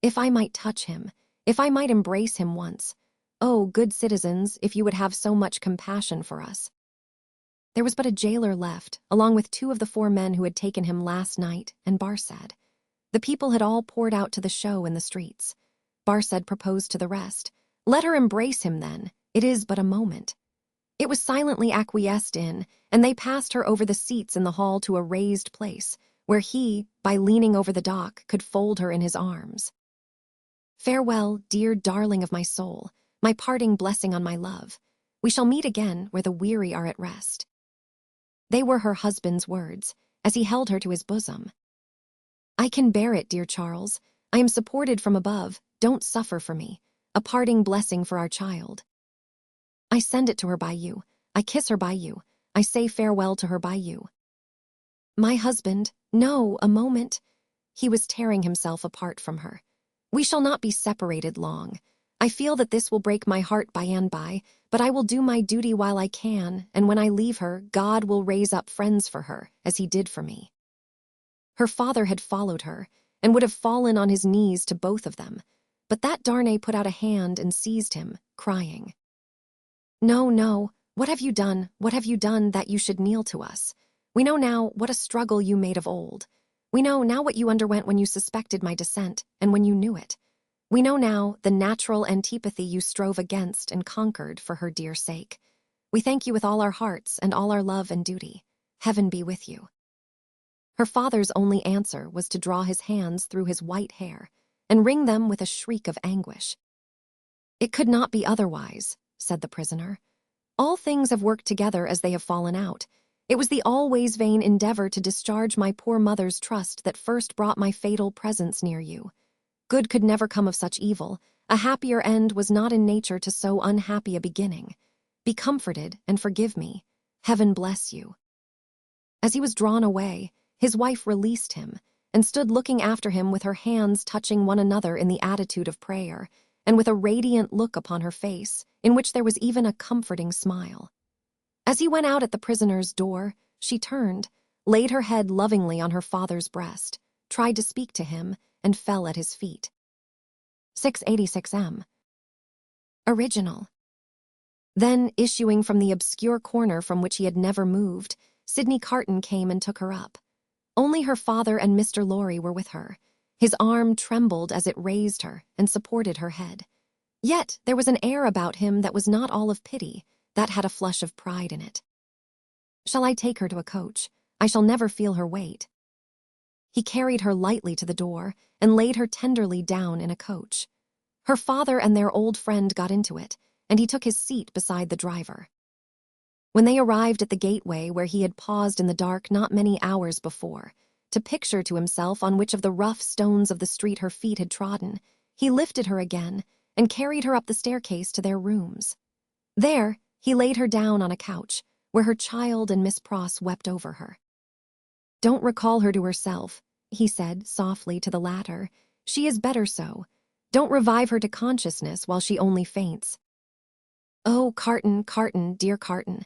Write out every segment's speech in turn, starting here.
If I might touch him, if I might embrace him once. Oh, good citizens, if you would have so much compassion for us. There was but a jailer left, along with 2 of the 4 men who had taken him last night, and Barsad. The people had all poured out to the show in the streets. Barsad proposed to the rest. Let her embrace him then, it is but a moment. It was silently acquiesced in, and they passed her over the seats in the hall to a raised place, where he, by leaning over the dock, could fold her in his arms. Farewell, dear darling of my soul, my parting blessing on my love. We shall meet again where the weary are at rest. They were her husband's words, as he held her to his bosom. I can bear it, dear Charles. I am supported from above. Don't suffer for me. A parting blessing for our child. I send it to her by you. I kiss her by you. I say farewell to her by you. My husband, no, a moment. He was tearing himself apart from her. We shall not be separated long. I feel that this will break my heart by and by, but I will do my duty while I can, and when I leave her, God will raise up friends for her, as he did for me. Her father had followed her, and would have fallen on his knees to both of them, but that Darnay put out a hand and seized him, crying, No, no, what have you done that you should kneel to us? We know now what a struggle you made of old. We know now what you underwent when you suspected my descent, and when you knew it. We know now the natural antipathy you strove against and conquered for her dear sake. We thank you with all our hearts and all our love and duty. Heaven be with you. Her father's only answer was to draw his hands through his white hair and wring them with a shriek of anguish. It could not be otherwise, said the prisoner. All things have worked together as they have fallen out. It was the always vain endeavor to discharge my poor mother's trust that first brought my fatal presence near you. Good could never come of such evil. A happier end was not in nature to so unhappy a beginning. Be comforted and forgive me. Heaven bless you. As he was drawn away, his wife released him and stood looking after him with her hands touching one another in the attitude of prayer, and with a radiant look upon her face, in which there was even a comforting smile. As he went out at the prisoner's door, she turned, laid her head lovingly on her father's breast, tried to speak to him, and fell at his feet. 686M. Original. Then, issuing from the obscure corner from which he had never moved, Sidney Carton came and took her up. Only her father and Mr. Lorry were with her. His arm trembled as it raised her and supported her head. Yet there was an air about him that was not all of pity, that had a flush of pride in it. Shall I take her to a coach? I shall never feel her weight. He carried her lightly to the door and laid her tenderly down in a coach. Her father and their old friend got into it, and he took his seat beside the driver. When they arrived at the gateway where he had paused in the dark not many hours before, to picture to himself on which of the rough stones of the street her feet had trodden, he lifted her again and carried her up the staircase to their rooms. There, he laid her down on a couch, where her child and Miss Pross wept over her. Don't recall her to herself, he said softly to the latter. She is better so. Don't revive her to consciousness while she only faints. Oh, Carton, Carton, dear Carton,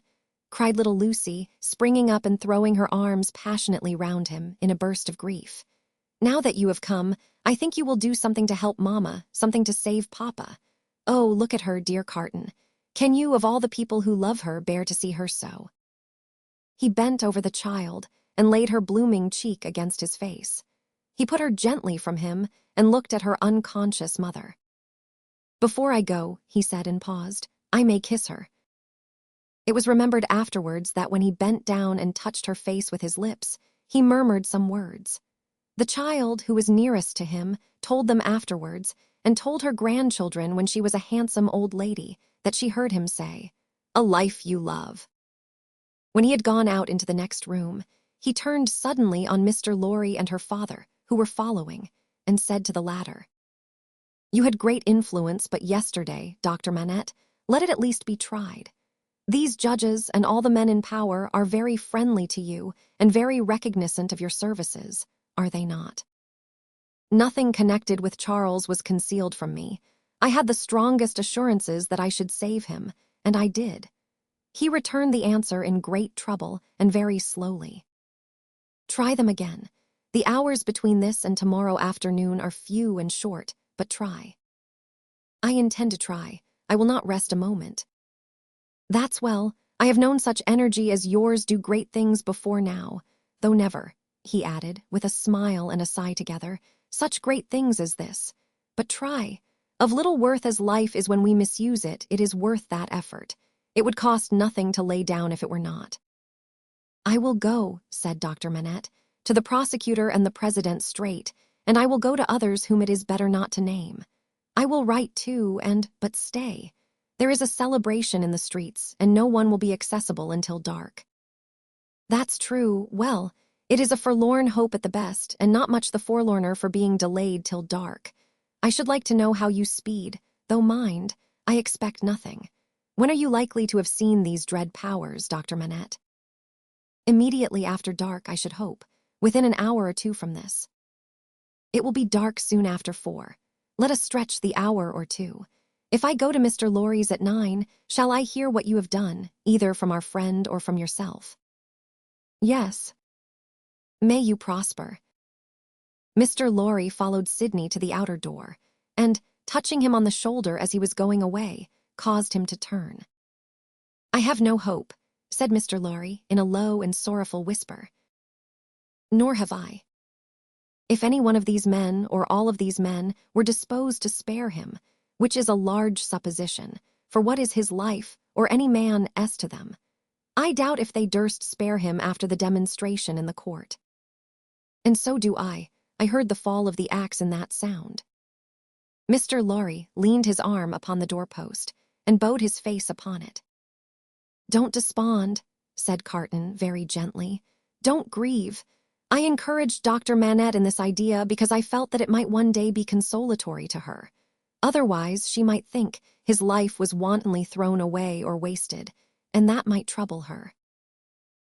cried little Lucie, springing up and throwing her arms passionately round him in a burst of grief. Now that you have come, I think you will do something to help Mamma, something to save Papa. Oh, look at her, dear Carton. Can you, of all the people who love her, bear to see her so? He bent over the child and laid her blooming cheek against his face. He put her gently from him and looked at her unconscious mother. Before I go, he said and paused, I may kiss her. It was remembered afterwards that when he bent down and touched her face with his lips, he murmured some words. The child, who was nearest to him, told them afterwards, and told her grandchildren when she was a handsome old lady, that she heard him say, "A life you love." When he had gone out into the next room, he turned suddenly on Mr. Lorry and her father, who were following, and said to the latter, "You had great influence but yesterday, Dr. Manette. Let it at least be tried. These judges and all the men in power are very friendly to you and very recognizant of your services, are they not? Nothing connected with Charles was concealed from me. I had the strongest assurances that I should save him, and I did." He returned the answer in great trouble and very slowly. "Try them again. The hours between this and tomorrow afternoon are few and short. but try." "I intend to try. I will not rest a moment." "That's well. I have known such energy as yours do great things before now, though never," he added, with a smile and a sigh together, "such great things as this. But try. Of little worth as life is when we misuse it, it is worth that effort. It would cost nothing to lay down if it were not." "I will go," said Dr. Manette, "to the prosecutor and the president straight, and I will go to others whom it is better not to name. I will write too, but stay. There is a celebration in the streets, and no one will be accessible until dark." "That's true. Well, it is a forlorn hope at the best, and not much the forlorner for being delayed till dark. I should like to know how you speed, though mind, I expect nothing. When are you likely to have seen these dread powers, Dr. Manette?" "Immediately after dark, I should hope, within an hour or two from this." "It will be dark soon after 4. Let us stretch the hour or two. If I go to Mr. Lorry's at 9, shall I hear what you have done, either from our friend or from yourself?" "Yes." "May you prosper." Mr. Lorry followed Sidney to the outer door, and, touching him on the shoulder as he was going away, caused him to turn. "I have no hope," said Mr. Lorry in a low and sorrowful whisper. "Nor have I. If any one of these men, or all of these men, were disposed to spare him, which is a large supposition, for what is his life, or any man as to them? I doubt if they durst spare him after the demonstration in the court. And so do I. I heard the fall of the axe in that sound." Mr. Lorry leaned his arm upon the doorpost and bowed his face upon it. "Don't despond," said Carton very gently. "Don't grieve. I encouraged Dr. Manette in this idea because I felt that it might one day be consolatory to her. Otherwise, she might think his life was wantonly thrown away or wasted, and that might trouble her."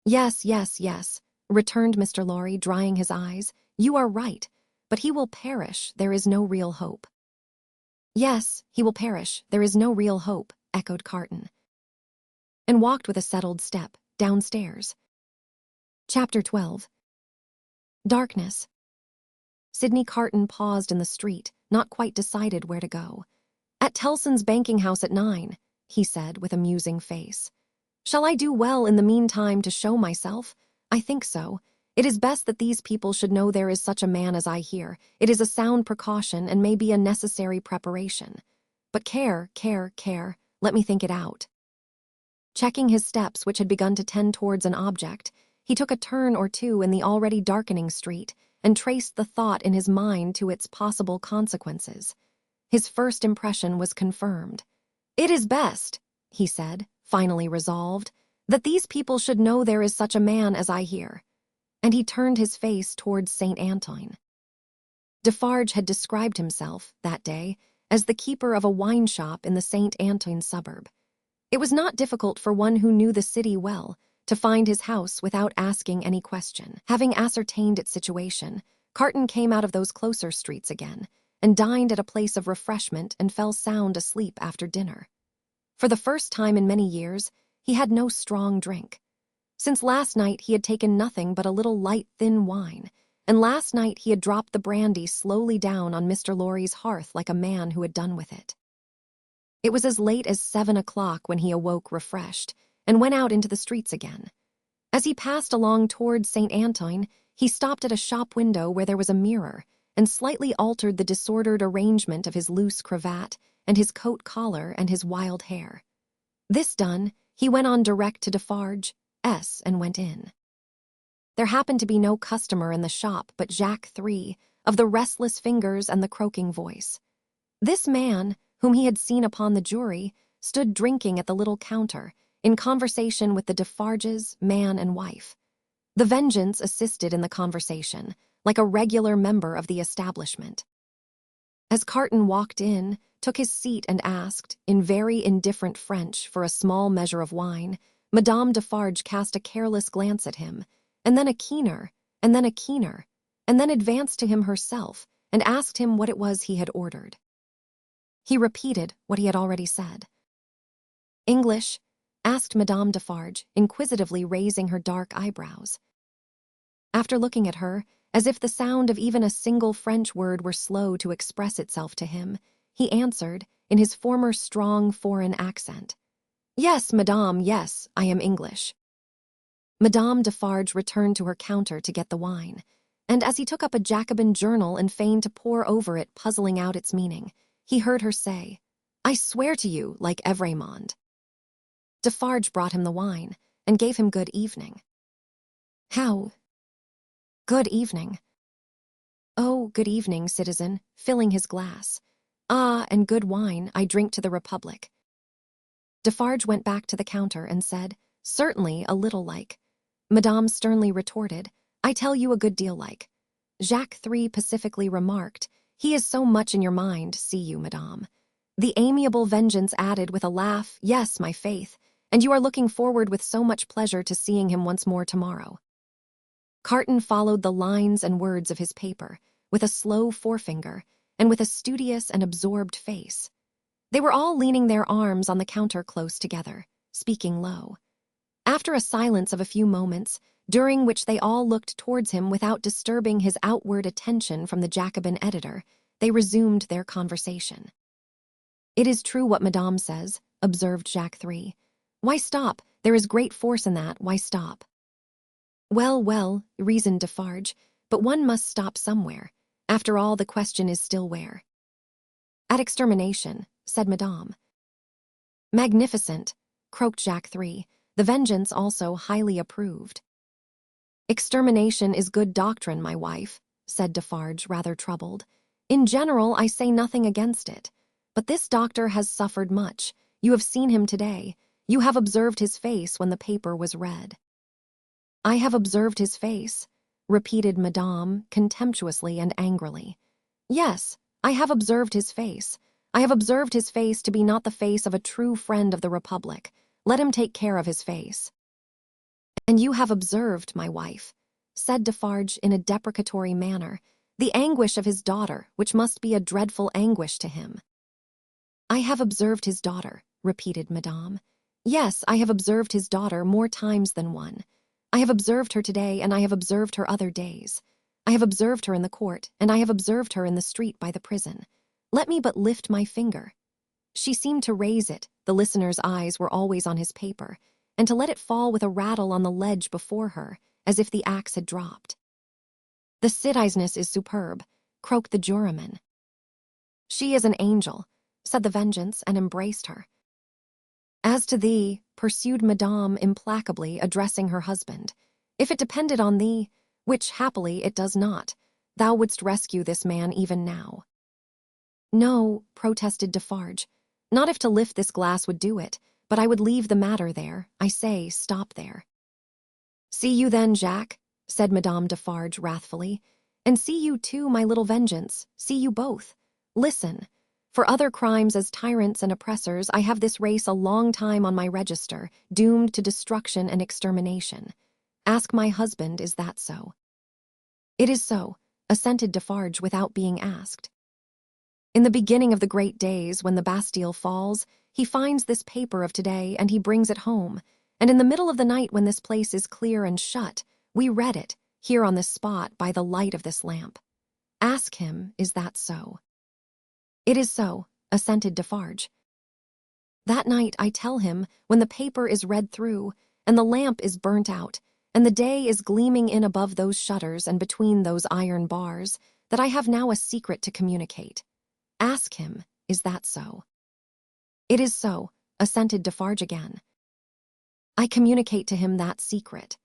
"Yes, yes, yes," returned Mr. Lorry, drying his eyes. "You are right, but he will perish. There is no real hope." "Yes, he will perish. There is no real hope," echoed Carton, and walked with a settled step downstairs. Chapter 12. Darkness. Sidney Carton paused in the street, not quite decided where to go. "At Tellson's banking house at 9, he said with a musing face. "Shall I do well in the meantime to show myself? I think so. It is best that these people should know there is such a man as I here. It is a sound precaution and may be a necessary preparation. But care, let me think it out." Checking his steps, which had begun to tend towards an object, he took a turn or two in the already darkening street and traced the thought in his mind to its possible consequences. His first impression was confirmed. "It is best," he said, finally resolved, "that these people should know there is such a man as I here." And he turned his face towards St. Antoine. Defarge had described himself, that day, as the keeper of a wine shop in the St. Antoine suburb. It was not difficult for one who knew the city well to find his house without asking any question. Having ascertained its situation, Carton came out of those closer streets again, and dined at a place of refreshment and fell sound asleep after dinner. For the first time in many years, he had no strong drink. Since last night he had taken nothing but a little light, thin wine, and last night he had dropped the brandy slowly down on Mr. Lorry's hearth like a man who had done with it. It was as late as 7 o'clock when he awoke refreshed, and went out into the streets again. As he passed along towards St. Antoine, he stopped at a shop window where there was a mirror, and slightly altered the disordered arrangement of his loose cravat and his coat collar and his wild hair. This done, he went on direct to Defarge's and went in. There happened to be no customer in the shop but Jacques III, of the restless fingers and the croaking voice. This man, whom he had seen upon the jury, stood drinking at the little counter, in conversation with the Defarges, man and wife. The Vengeance assisted in the conversation, like a regular member of the establishment. As Carton walked in, took his seat and asked, in very indifferent French, for a small measure of wine, Madame Defarge cast a careless glance at him, and then a keener, and then a keener, and then advanced to him herself, and asked him what it was he had ordered. He repeated what he had already said. "English?" asked Madame Defarge, inquisitively raising her dark eyebrows. After looking at her, as if the sound of even a single French word were slow to express itself to him. He answered, in his former strong foreign accent, "Yes, madame, yes, I am English." Madame Defarge returned to her counter to get the wine, and as he took up a Jacobin journal and feigned to pore over it, puzzling out its meaning, he heard her say, "I swear to you, like Evrémonde." Defarge brought him the wine, and gave him good evening. "How?" "Good evening." "Oh, good evening, citizen," filling his glass. "Ah, and good wine, I drink to the Republic." Defarge went back to the counter and said, "Certainly, a little like." Madame sternly retorted, "I tell you a good deal like." Jacques III pacifically remarked, "He is so much in your mind, see you, madame." The amiable Vengeance added with a laugh, "Yes, my faith, and you are looking forward with so much pleasure to seeing him once more tomorrow." Carton followed the lines and words of his paper, with a slow forefinger, and with a studious and absorbed face. They were all leaning their arms on the counter close together, speaking low. After a silence of a few moments, during which they all looked towards him without disturbing his outward attention from the Jacobin editor, they resumed their conversation. "It is true what Madame says," observed Jacques III. "Why stop? There is great force in that. Why stop?" "Well, well," reasoned Defarge, "but one must stop somewhere. After all, the question is still where." "At extermination," said Madame. "Magnificent," croaked Jacques III. The Vengeance also highly approved. "Extermination is good doctrine, my wife," said Defarge, rather troubled. "In general, I say nothing against it. But this doctor has suffered much. You have seen him today. You have observed his face when the paper was read." "I have observed his face," repeated Madame, contemptuously and angrily. "Yes, I have observed his face. I have observed his face to be not the face of a true friend of the Republic. Let him take care of his face." "And you have observed, my wife," said Defarge in a deprecatory manner, "the anguish of his daughter, which must be a dreadful anguish to him." "I have observed his daughter," repeated Madame. "Yes, I have observed his daughter more times than one. I have observed her today, and I have observed her other days. I have observed her in the court, and I have observed her in the street by the prison. Let me but lift my finger." She seemed to raise it, the listener's eyes were always on his paper, and to let it fall with a rattle on the ledge before her, as if the axe had dropped. "The citizeness is superb," croaked the juryman. "She is an angel," said the Vengeance, and embraced her. "As to thee," pursued Madame implacably, addressing her husband, "if it depended on thee, which happily it does not, thou wouldst rescue this man even now." "No," protested Defarge, "not if to lift this glass would do it, but I would leave the matter there. I say, stop there." "See you then, Jacques," said Madame Defarge wrathfully, "and see you too, my little Vengeance, see you both. Listen. For other crimes as tyrants and oppressors, I have this race a long time on my register, doomed to destruction and extermination. Ask my husband, is that so?" "It is so," assented Defarge without being asked. "In the beginning of the great days, when the Bastille falls, he finds this paper of today, and he brings it home, and in the middle of the night when this place is clear and shut, we read it, here on this spot, by the light of this lamp. Ask him, is that so?" "It is so," assented Defarge. "That night, I tell him, when the paper is read through, and the lamp is burnt out, and the day is gleaming in above those shutters and between those iron bars, that I have now a secret to communicate. Ask him, is that so?" "It is so," assented Defarge again. "I communicate to him that secret.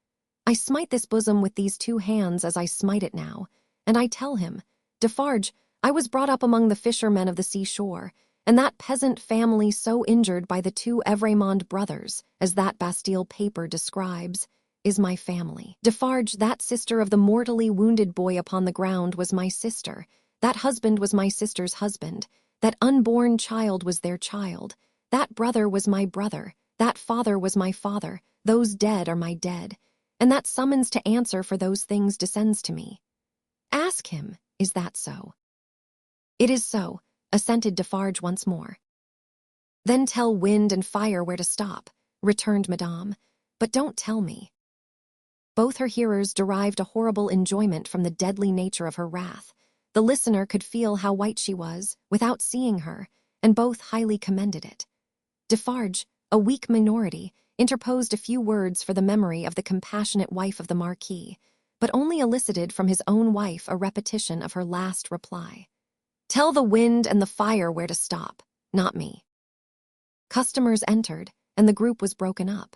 I smite this bosom with these two hands as I smite it now, and I tell him, Defarge, I was brought up among the fishermen of the seashore, and that peasant family so injured by the two Evrémonde brothers, as that Bastille paper describes, is my family. Defarge, that sister of the mortally wounded boy upon the ground was my sister, that husband was my sister's husband, that unborn child was their child, that brother was my brother, that father was my father, those dead are my dead, and that summons to answer for those things descends to me. Ask him, is that so?" "It is so," assented Defarge once more. "Then tell wind and fire where to stop," returned Madame, "but don't tell me." Both her hearers derived a horrible enjoyment from the deadly nature of her wrath. The listener could feel how white she was, without seeing her, and both highly commended it. Defarge, a weak minority, interposed a few words for the memory of the compassionate wife of the Marquis, but only elicited from his own wife a repetition of her last reply. "Tell the wind and the fire where to stop, not me." Customers entered, and the group was broken up.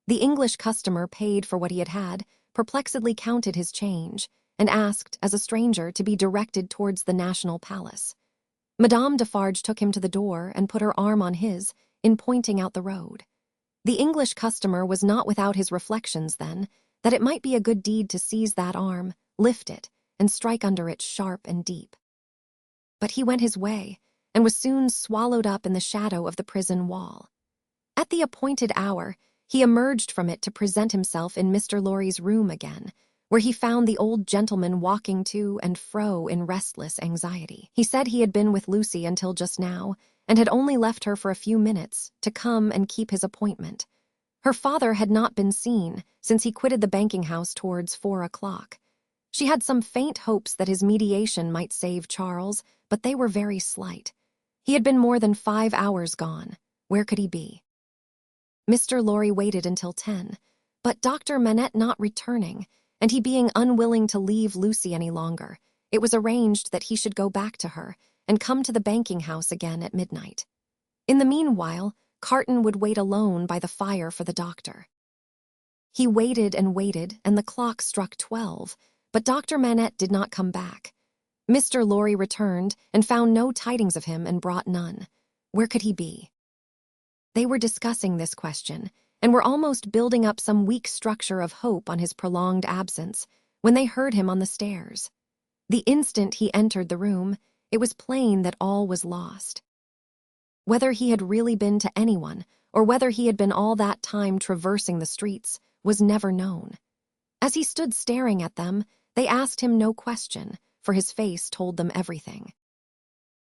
The English customer paid for what he had, perplexedly counted his change, and asked, as a stranger, to be directed towards the National Palace. Madame Defarge took him to the door and put her arm on his, in pointing out the road. The English customer was not without his reflections then, that it might be a good deed to seize that arm, lift it, and strike under it sharp and deep. But he went his way, and was soon swallowed up in the shadow of the prison wall. At the appointed hour, he emerged from it to present himself in Mr. Lorry's room again, where he found the old gentleman walking to and fro in restless anxiety. He said he had been with Lucie until just now, and had only left her for a few minutes to come and keep his appointment. Her father had not been seen since he quitted the banking house towards 4 o'clock. She had some faint hopes that his mediation might save Charles, but they were very slight. He had been more than 5 hours gone. Where could he be? Mr. Lorry waited until 10, but Dr. Manette not returning, and he being unwilling to leave Lucie any longer, it was arranged that he should go back to her and come to the banking house again at midnight. In the meanwhile, Carton would wait alone by the fire for the doctor. He waited, and the clock struck 12, but Dr. Manette did not come back. Mr. Lorry returned and found no tidings of him and brought none. Where could he be? They were discussing this question, and were almost building up some weak structure of hope on his prolonged absence, when they heard him on the stairs. The instant he entered the room, it was plain that all was lost. Whether he had really been to anyone, or whether he had been all that time traversing the streets, was never known. As he stood staring at them, they asked him no question, for his face told them everything.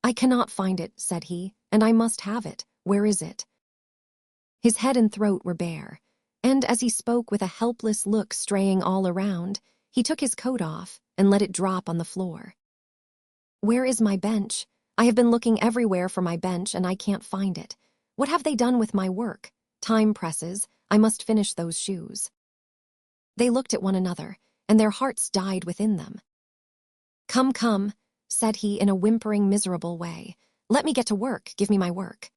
"I cannot find it," said he, "and I must have it. Where is it?" His head and throat were bare, and as he spoke with a helpless look straying all around, he took his coat off and let it drop on the floor. "Where is my bench? I have been looking everywhere for my bench, and I can't find it. What have they done with my work? Time presses. I must finish those shoes." They looked at one another, and their hearts died within them. "Come, come," said he in a whimpering, miserable way. "Let me get to work. Give me my work."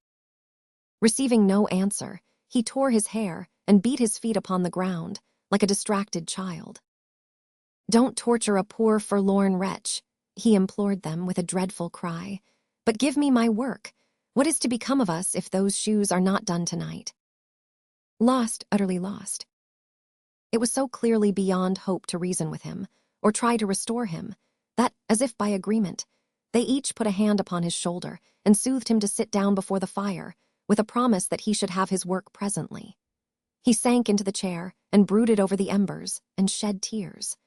Receiving no answer, he tore his hair and beat his feet upon the ground, like a distracted child. "Don't torture a poor, forlorn wretch," he implored them with a dreadful cry, "but give me my work. What is to become of us if those shoes are not done tonight?" Lost, utterly lost. It was so clearly beyond hope to reason with him, or try to restore him, that, as if by agreement, they each put a hand upon his shoulder and soothed him to sit down before the fire, with a promise that he should have his work presently. He sank into the chair and brooded over the embers and shed tears.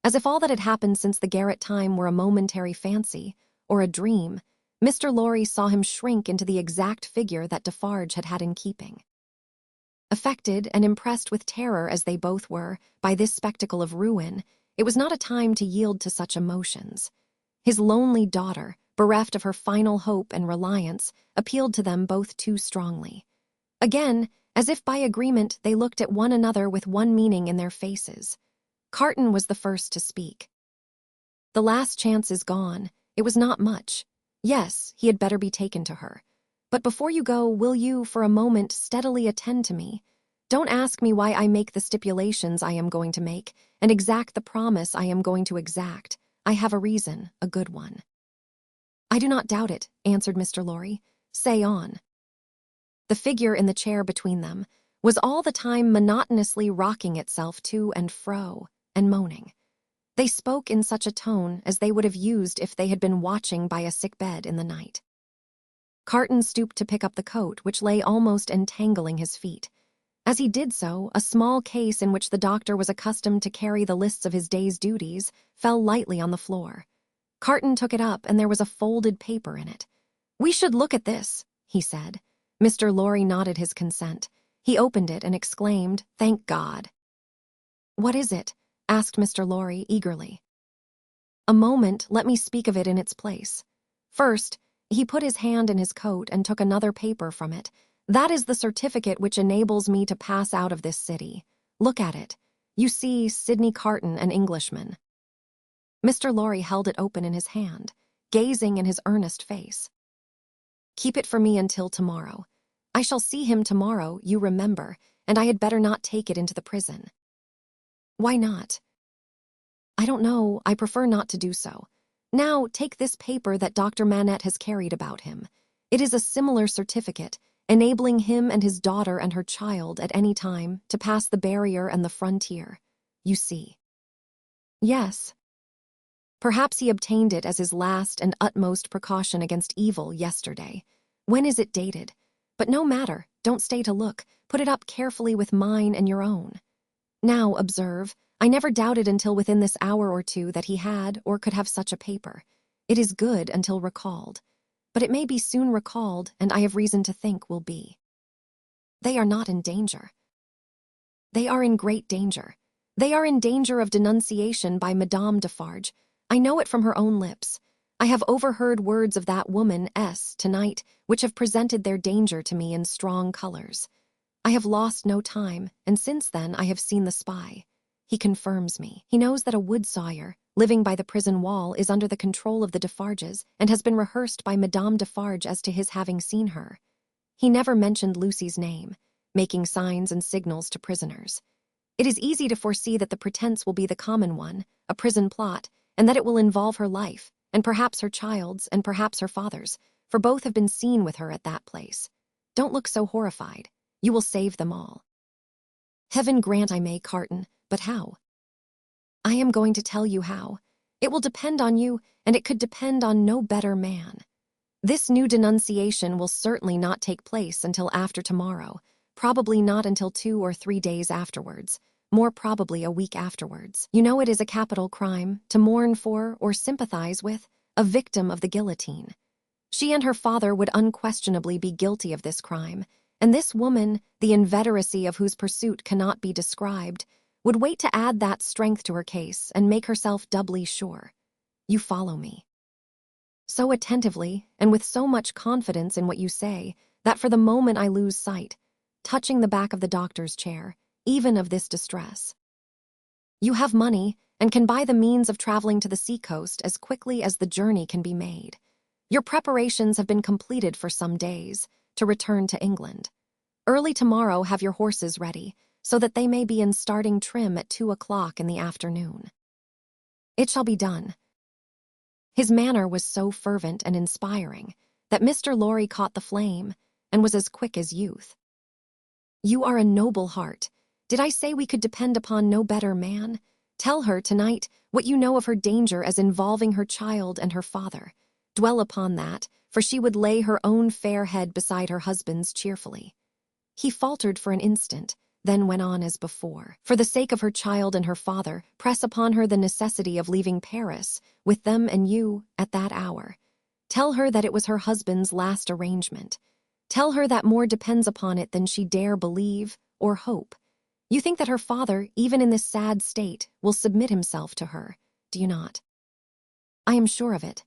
As if all that had happened since the garret time were a momentary fancy, or a dream, Mr. Lorry saw him shrink into the exact figure that Defarge had had in keeping. Affected and impressed with terror as they both were by this spectacle of ruin, it was not a time to yield to such emotions. His lonely daughter, bereft of her final hope and reliance, appealed to them both too strongly. Again, as if by agreement, they looked at one another with one meaning in their faces. Carton was the first to speak. "The last chance is gone. It was not much. Yes, he had better be taken to her. But before you go, will you, for a moment, steadily attend to me? Don't ask me why I make the stipulations I am going to make, and exact the promise I am going to exact. I have a reason, a good one." "I do not doubt it," answered Mr. Lorry. "Say on." The figure in the chair between them was all the time monotonously rocking itself to and fro, and moaning. They spoke in such a tone as they would have used if they had been watching by a sick bed in the night. Carton stooped to pick up the coat, which lay almost entangling his feet. As he did so, a small case in which the doctor was accustomed to carry the lists of his day's duties fell lightly on the floor. Carton took it up, and there was a folded paper in it. "We should look at this," he said. Mr. Lorry nodded his consent. He opened it and exclaimed, "Thank God." What is it? Asked Mr. Lorry eagerly. A moment, let me speak of it in its place. First, he put his hand in his coat and took another paper from it. That is the certificate which enables me to pass out of this city. Look at it. You see Sidney Carton, an Englishman. Mr. Lorry held it open in his hand, gazing in his earnest face. Keep it for me until tomorrow. I shall see him tomorrow, you remember, and I had better not take it into the prison. Why not? I don't know, I prefer not to do so. Now, take this paper that Dr. Manette has carried about him. It is a similar certificate, enabling him and his daughter and her child at any time to pass the barrier and the frontier. You see. Yes. Perhaps he obtained it as his last and utmost precaution against evil yesterday. When is it dated? But no matter, don't stay to look. Put it up carefully with mine and your own. Now, observe, I never doubted until within this hour or two that he had or could have such a paper. It is good until recalled. But it may be soon recalled, and I have reason to think will be. They are not in danger. They are in great danger. They are in danger of denunciation by Madame Defarge. I know it from her own lips. I have overheard words of that woman, S, tonight, which have presented their danger to me in strong colors. I have lost no time, and since then I have seen the spy. He confirms me. He knows that a wood sawyer, living by the prison wall, is under the control of the Defarges, and has been rehearsed by Madame Defarge as to his having seen her. He never mentioned Lucie's name, making signs and signals to prisoners. It is easy to foresee that the pretense will be the common one, a prison plot, and that it will involve her life, and perhaps her child's, and perhaps her father's, for both have been seen with her at that place. Don't look so horrified. You will save them all. Heaven grant I may, Carton, but how? I am going to tell you how. It will depend on you, and it could depend on no better man. This new denunciation will certainly not take place until after tomorrow, probably not until 2 or 3 days afterwards, more probably a week afterwards. You know it is a capital crime to mourn for or sympathize with a victim of the guillotine. She and her father would unquestionably be guilty of this crime, and this woman, the inveteracy of whose pursuit cannot be described, would wait to add that strength to her case and make herself doubly sure. You follow me. So attentively, and with so much confidence in what you say, that for the moment I lose sight, touching the back of the doctor's chair, even of this distress. You have money, and can buy the means of traveling to the seacoast as quickly as the journey can be made. Your preparations have been completed for some days, to return to England. Early tomorrow have your horses ready, so that they may be in starting trim at 2 o'clock in the afternoon. It shall be done. His manner was so fervent and inspiring that Mr. Lorry caught the flame and was as quick as youth. You are a noble heart. Did I say we could depend upon no better man? Tell her tonight what you know of her danger as involving her child and her father. Dwell upon that, for she would lay her own fair head beside her husband's cheerfully. He faltered for an instant, then went on as before. For the sake of her child and her father, press upon her the necessity of leaving Paris, with them and you, at that hour. Tell her that it was her husband's last arrangement. Tell her that more depends upon it than she dare believe or hope. You think that her father, even in this sad state, will submit himself to her, do you not? I am sure of it.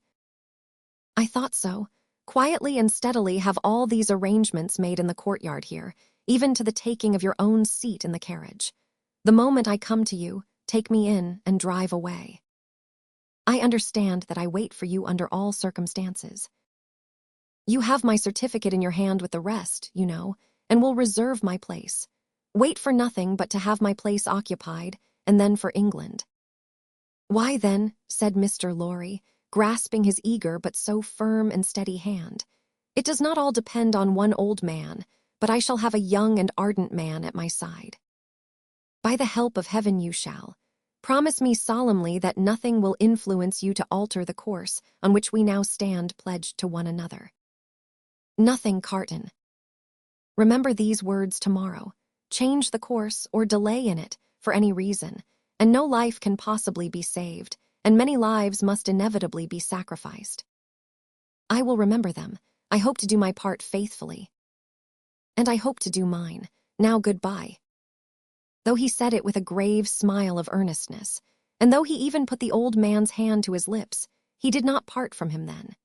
I thought so. Quietly and steadily have all these arrangements made in the courtyard here, even to the taking of your own seat in the carriage. The moment I come to you, take me in and drive away. I understand that I wait for you under all circumstances. You have my certificate in your hand with the rest, you know, and will reserve my place. Wait for nothing but to have my place occupied, and then for England. Why then, said Mr. Lorry, grasping his eager but so firm and steady hand, it does not all depend on one old man, but I shall have a young and ardent man at my side. By the help of heaven you shall. Promise me solemnly that nothing will influence you to alter the course on which we now stand pledged to one another. Nothing, Carton. Remember these words tomorrow. Change the course or delay in it for any reason, and no life can possibly be saved, and many lives must inevitably be sacrificed. I will remember them. I hope to do my part faithfully. And I hope to do mine. Now goodbye. though he said it with a grave smile of earnestness, and though he even put the old man's hand to his lips, he did not part from him then.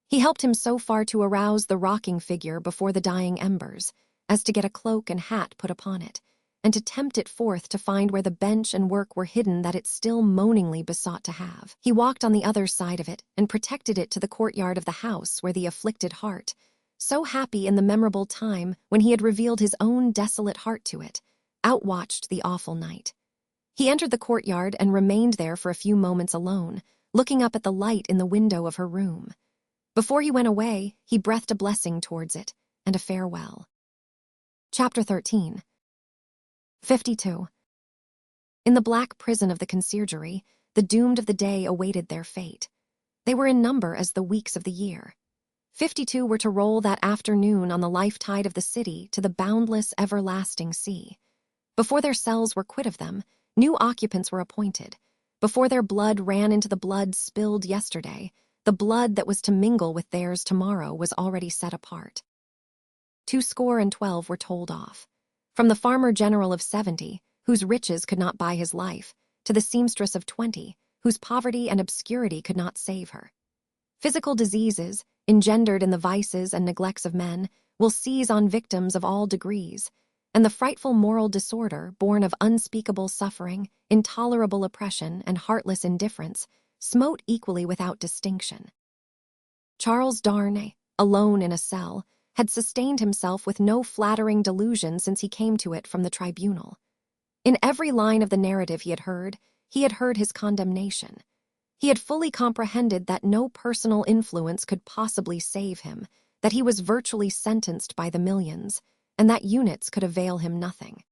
He helped him so far to arouse the rocking figure before the dying embers, as to get a cloak and hat put upon it, and to tempt it forth to find where the bench and work were hidden that it still moaningly besought to have. He walked on the other side of it and protected it to the courtyard of the house where the afflicted heart, so happy in the memorable time when he had revealed his own desolate heart to it, outwatched the awful night. He entered the courtyard and remained there for a few moments alone, looking up at the light in the window of her room. Before he went away, he breathed a blessing towards it and a farewell. Chapter 13. 52. In the black prison of the conciergerie, the doomed of the day awaited their fate. They were in number as the weeks of the year. 52 were to roll that afternoon on the life tide of the city to the boundless, everlasting sea. Before their cells were quit of them, new occupants were appointed. Before their blood ran into the blood spilled yesterday, the blood that was to mingle with theirs tomorrow was already set apart. 212 were told off. From the farmer general of 70, whose riches could not buy his life, to the seamstress of 20, whose poverty and obscurity could not save her. Physical diseases, engendered in the vices and neglects of men, will seize on victims of all degrees, and the frightful moral disorder, born of unspeakable suffering, intolerable oppression, and heartless indifference, smote equally without distinction. Charles Darnay, alone in a cell, had sustained himself with no flattering delusion since he came to it from the tribunal. In every line of the narrative he had heard his condemnation. He had fully comprehended that no personal influence could possibly save him, that he was virtually sentenced by the millions, and that units could avail him nothing.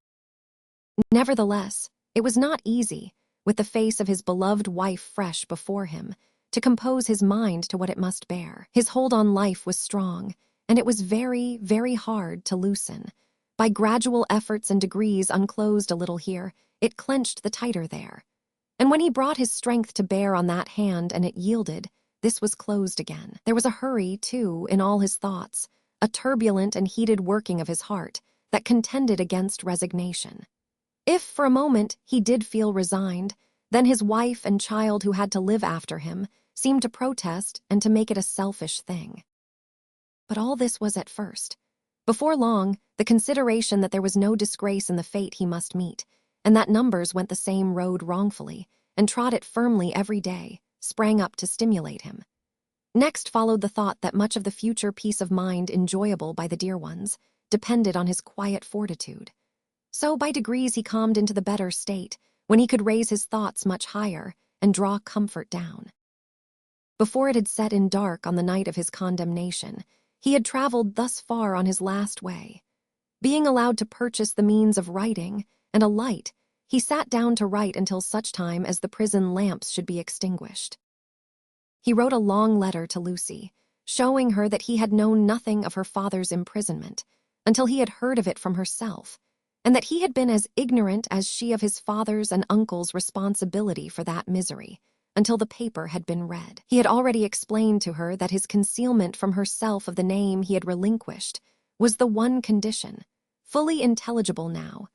Nevertheless, it was not easy, with the face of his beloved wife fresh before him, to compose his mind to what it must bear. His hold on life was strong, and it was very, very hard to loosen. By gradual efforts and degrees unclosed a little here, it clenched the tighter there. And when he brought his strength to bear on that hand and it yielded, this was closed again. There was a hurry, too, in all his thoughts, a turbulent and heated working of his heart that contended against resignation. If, for a moment, he did feel resigned, then his wife and child who had to live after him seemed to protest and to make it a selfish thing. But all this was at first. Before long, the consideration that there was no disgrace in the fate he must meet, and that numbers went the same road wrongfully, and trod it firmly every day, sprang up to stimulate him. Next followed the thought that much of the future peace of mind enjoyable by the dear ones depended on his quiet fortitude. So by degrees he calmed into the better state, when he could raise his thoughts much higher and draw comfort down. Before it had set in dark on the night of his condemnation, he had traveled thus far on his last way. Being allowed to purchase the means of writing and a light, he sat down to write until such time as the prison lamps should be extinguished. He wrote a long letter to Lucie, showing her that he had known nothing of her father's imprisonment until he had heard of it from herself, and that he had been as ignorant as she of his father's and uncle's responsibility for that misery, until the paper had been read. He had already explained to her that his concealment from herself of the name he had relinquished was the one condition, fully intelligible now,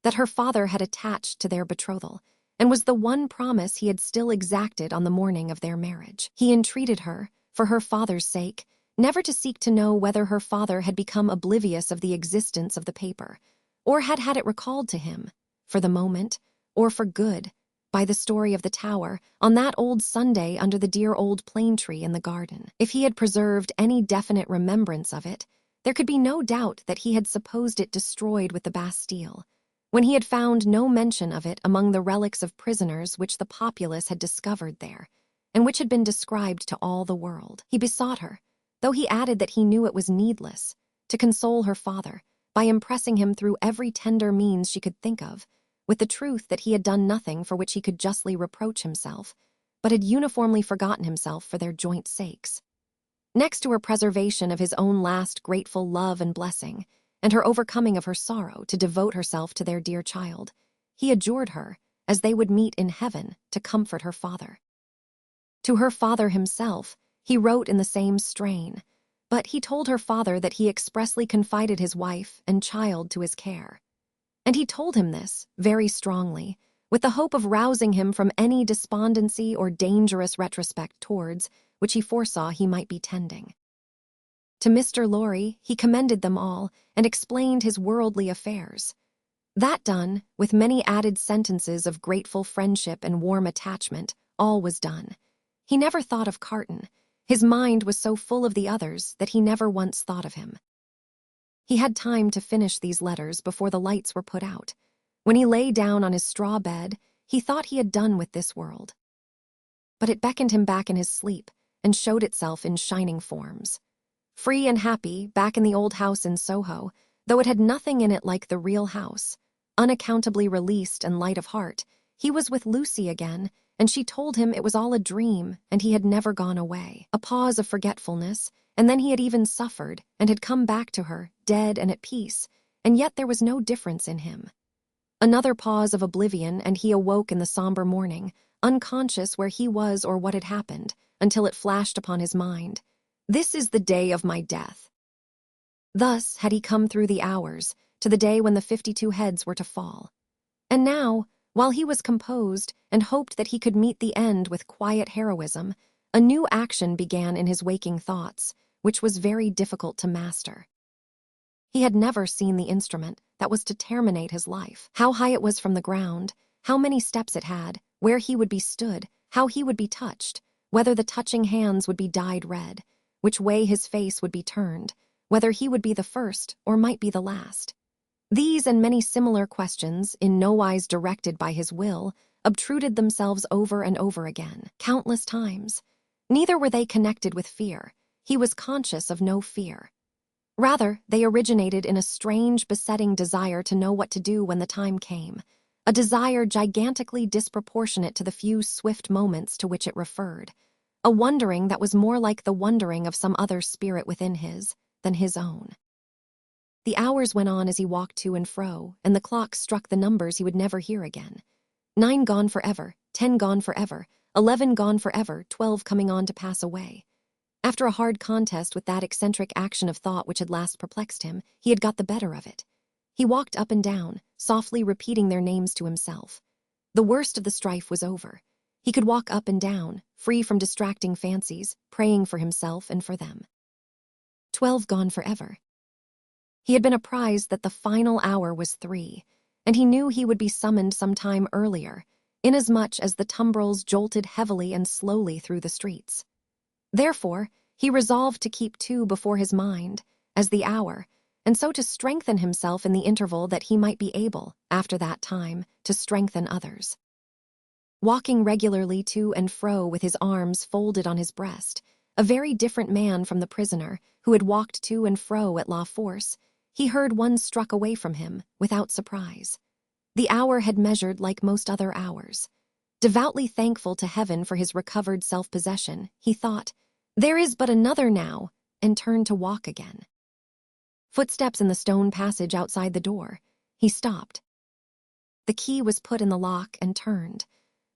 that her father had attached to their betrothal, and was the one promise he had still exacted on the morning of their marriage. He entreated her, for her father's sake, never to seek to know whether her father had become oblivious of the existence of the paper, or had had it recalled to him, for the moment, or for good, by the story of the tower, on that old Sunday under the dear old plane tree in the garden. If he had preserved any definite remembrance of it, there could be no doubt that he had supposed it destroyed with the Bastille, when he had found no mention of it among the relics of prisoners which the populace had discovered there, and which had been described to all the world. He besought her, though he added that he knew it was needless, to console her father by impressing him through every tender means she could think of, with the truth that he had done nothing for which he could justly reproach himself, but had uniformly forgotten himself for their joint sakes. Next to her preservation of his own last grateful love and blessing, and her overcoming of her sorrow to devote herself to their dear child, he adjured her, as they would meet in heaven, to comfort her father. To her father himself, he wrote in the same strain, but he told her father that he expressly confided his wife and child to his care. And he told him this, very strongly, with the hope of rousing him from any despondency or dangerous retrospect towards which he foresaw he might be tending. To Mr. Lorry, he commended them all and explained his worldly affairs. That done, with many added sentences of grateful friendship and warm attachment, all was done. He never thought of Carton. His mind was so full of the others that he never once thought of him. He had time to finish these letters before the lights were put out. When he lay down on his straw bed, he thought he had done with this world. But it beckoned him back in his sleep and showed itself in shining forms. Free and happy, back in the old house in Soho, though it had nothing in it like the real house, unaccountably released and light of heart, he was with Lucie again, and she told him it was all a dream and he had never gone away. A pause of forgetfulness, and then he had even suffered and had come back to her, dead and at peace, and yet there was no difference in him. Another pause of oblivion, and he awoke in the somber morning, unconscious where he was or what had happened, until it flashed upon his mind. This is the day of my death. Thus had he come through the hours, to the day when the 52 heads were to fall. And now, while he was composed and hoped that he could meet the end with quiet heroism, a new action began in his waking thoughts, which was very difficult to master. He had never seen the instrument that was to terminate his life. How high it was from the ground, how many steps it had, where he would be stood, how he would be touched, whether the touching hands would be dyed red, which way his face would be turned, whether he would be the first or might be the last. These and many similar questions, in no wise directed by his will, obtruded themselves over and over again, countless times. Neither were they connected with fear. He was conscious of no fear. Rather, they originated in a strange, besetting desire to know what to do when the time came, a desire gigantically disproportionate to the few swift moments to which it referred, a wondering that was more like the wondering of some other spirit within his than his own. The hours went on as he walked to and fro, and the clock struck the numbers he would never hear again. 9 gone forever, 10 gone forever, 11 gone forever, 12 coming on to pass away. After a hard contest with that eccentric action of thought which had last perplexed him, he had got the better of it. He walked up and down, softly repeating their names to himself. The worst of the strife was over. He could walk up and down, free from distracting fancies, praying for himself and for them. 12 gone forever. He had been apprised that the final hour was 3, and he knew he would be summoned some time earlier, inasmuch as the tumbrils jolted heavily and slowly through the streets. Therefore, he resolved to keep 2 before his mind, as the hour, and so to strengthen himself in the interval that he might be able, after that time, to strengthen others. Walking regularly to and fro with his arms folded on his breast, a very different man from the prisoner who had walked to and fro at La Force, he heard one struck away from him, without surprise. The hour had measured like most other hours. Devoutly thankful to heaven for his recovered self-possession, he thought, "There is but another now," and turned to walk again. Footsteps in the stone passage outside the door. He stopped. The key was put in the lock and turned.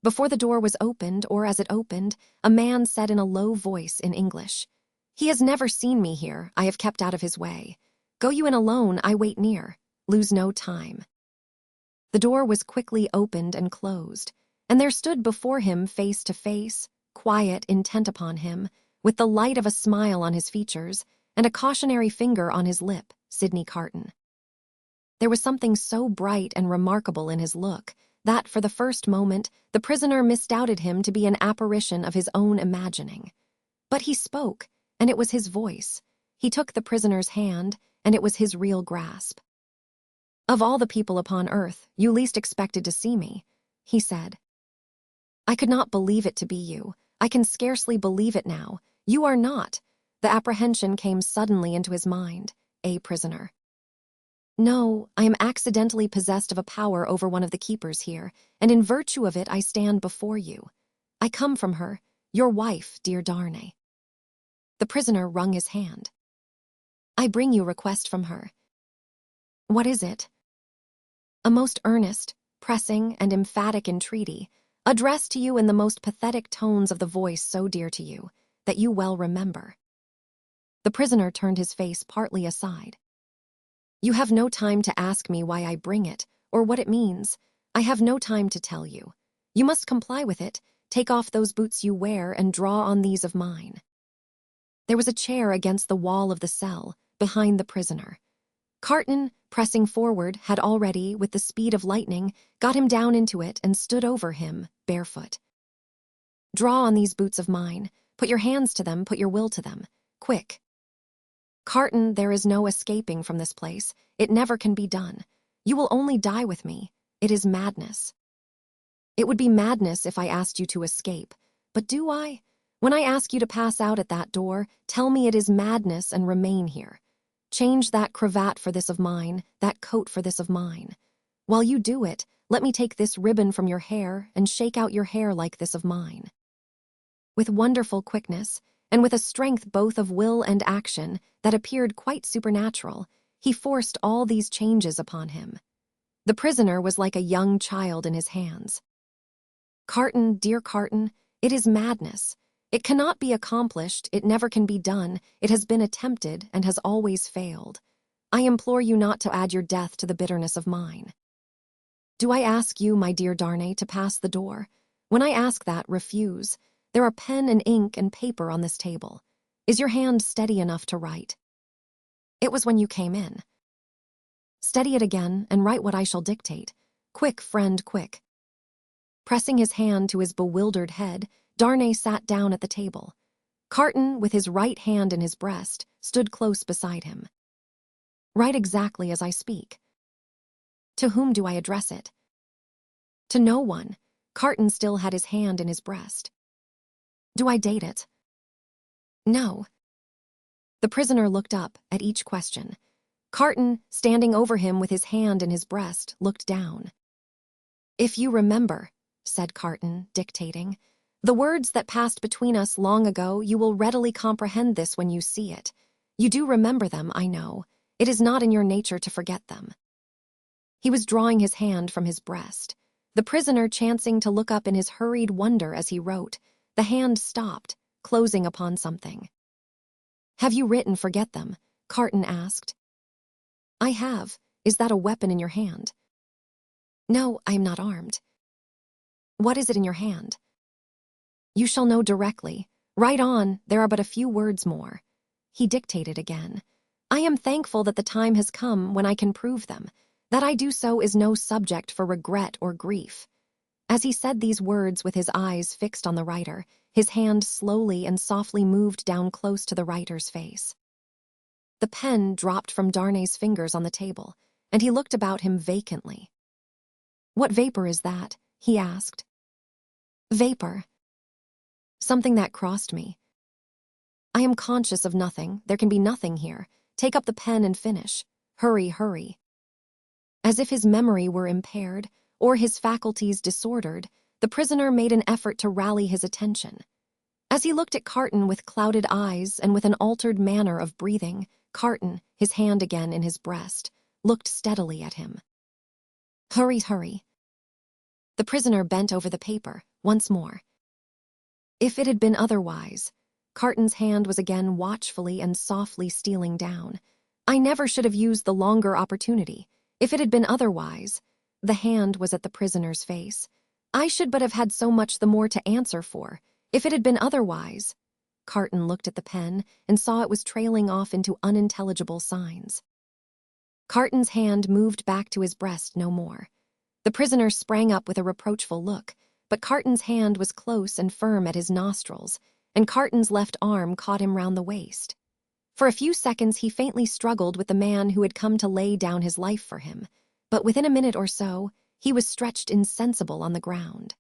Before the door was opened, or as it opened, a man said in a low voice in English, "He has never seen me here. I have kept out of his way. Go you in alone, I wait near. Lose no time." The door was quickly opened and closed, and there stood before him face to face, quiet, intent upon him, with the light of a smile on his features and a cautionary finger on his lip, Sidney Carton. There was something so bright and remarkable in his look that, for the first moment, the prisoner misdoubted him to be an apparition of his own imagining. But he spoke, and it was his voice. He took the prisoner's hand, and it was his real grasp. "Of all the people upon earth, you least expected to see me," he said. "I could not believe it to be you. I can scarcely believe it now. You are not." The apprehension came suddenly into his mind. "A prisoner." "No, I am accidentally possessed of a power over one of the keepers here, and in virtue of it I stand before you. I come from her, your wife, dear Darnay." The prisoner wrung his hand. "I bring you a request from her." "What is it?" "A most earnest, pressing, and emphatic entreaty, addressed to you in the most pathetic tones of the voice so dear to you, that you well remember." The prisoner turned his face partly aside. "You have no time to ask me why I bring it, or what it means. I have no time to tell you. You must comply with it. Take off those boots you wear and draw on these of mine." There was a chair against the wall of the cell, behind the prisoner. Carton, pressing forward, had already, with the speed of lightning, got him down into it and stood over him, barefoot. "Draw on these boots of mine. Put your hands to them, put your will to them. Quick." "Carton, there is no escaping from this place. It never can be done. You will only die with me. It is madness." "It would be madness if I asked you to escape. But do I? When I ask you to pass out at that door, tell me it is madness and remain here. Change that cravat for this of mine, that coat for this of mine. While you do it, let me take this ribbon from your hair and shake out your hair like this of mine." With wonderful quickness, and with a strength both of will and action that appeared quite supernatural, he forced all these changes upon him. The prisoner was like a young child in his hands. "Carton, dear Carton, it is madness. It cannot be accomplished, it never can be done, it has been attempted and has always failed. I implore you not to add your death to the bitterness of mine. Do I ask you, my dear Darnay, to pass the door? When I ask that, refuse. There are pen and ink and paper on this table. Is your hand steady enough to write? It was when you came in. Steady it again and write what I shall dictate. Quick, friend, quick." Pressing his hand to his bewildered head, Darnay sat down at the table. Carton, with his right hand in his breast, stood close beside him. "Write exactly as I speak." "To whom do I address it?" "To no one." Carton still had his hand in his breast. "Do I date it?" "No." The prisoner looked up at each question. Carton, standing over him with his hand in his breast, looked down. "If you remember," said Carton, dictating, "the words that passed between us long ago, you will readily comprehend this when you see it. You do remember them, I know. It is not in your nature to forget them." He was drawing his hand from his breast. The prisoner, chancing to look up in his hurried wonder as he wrote, the hand stopped, closing upon something. "Have you written forget them?" Carton asked. "I have. Is that a weapon in your hand?" "No, I am not armed." "What is it in your hand?" "You shall know directly. Write on, there are but a few words more." He dictated again. "I am thankful that the time has come when I can prove them. That I do so is no subject for regret or grief." As he said these words with his eyes fixed on the writer, his hand slowly and softly moved down close to the writer's face. The pen dropped from Darnay's fingers on the table, and he looked about him vacantly. "What vapor is that?" he asked. "Vapor. Something that crossed me. I am conscious of nothing. There can be nothing here. Take up the pen and finish. Hurry, hurry." As if his memory were impaired, or his faculties disordered, the prisoner made an effort to rally his attention. As he looked at Carton with clouded eyes and with an altered manner of breathing, Carton, his hand again in his breast, looked steadily at him. "Hurry, hurry." The prisoner bent over the paper, once more. "If it had been otherwise," Carton's hand was again watchfully and softly stealing down. "I never should have used the longer opportunity. If it had been otherwise," the hand was at the prisoner's face, "I should but have had so much the more to answer for. If it had been otherwise." Carton looked at the pen and saw it was trailing off into unintelligible signs. Carton's hand moved back to his breast no more. The prisoner sprang up with a reproachful look, but Carton's hand was close and firm at his nostrils, and Carton's left arm caught him round the waist. For a few seconds he faintly struggled with the man who had come to lay down his life for him, but within a minute or so, he was stretched insensible on the ground.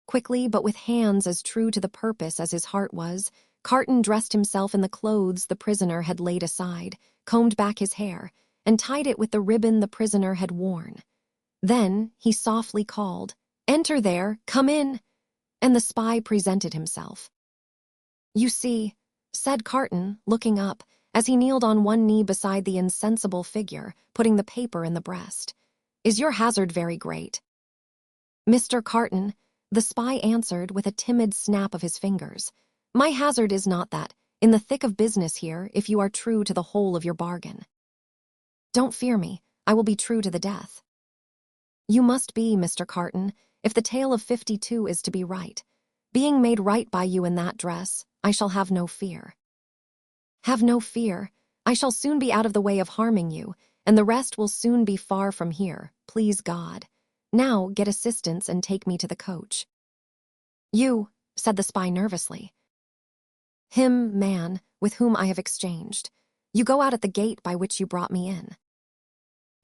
Quickly, but with hands as true to the purpose as his heart was, Carton dressed himself in the clothes the prisoner had laid aside, combed back his hair, and tied it with the ribbon the prisoner had worn. Then he softly called, "Enter there, come in," and the spy presented himself. "You see," said Carton, looking up, as he kneeled on one knee beside the insensible figure, putting the paper in the breast, "is your hazard very great?" "Mr. Carton," the spy answered with a timid snap of his fingers, "my hazard is not that, in the thick of business here, if you are true to the whole of your bargain." "Don't fear me, I will be true to the death." You must be, Mr. Carton, if the tale of 52 is to be right. Being made right by you in that dress, I shall have no fear. Have no fear. I shall soon be out of the way of harming you, and the rest will soon be far from here, please God. Now get assistance and take me to the coach. You, said the spy nervously. Him, man, with whom I have exchanged. You go out at the gate by which you brought me in.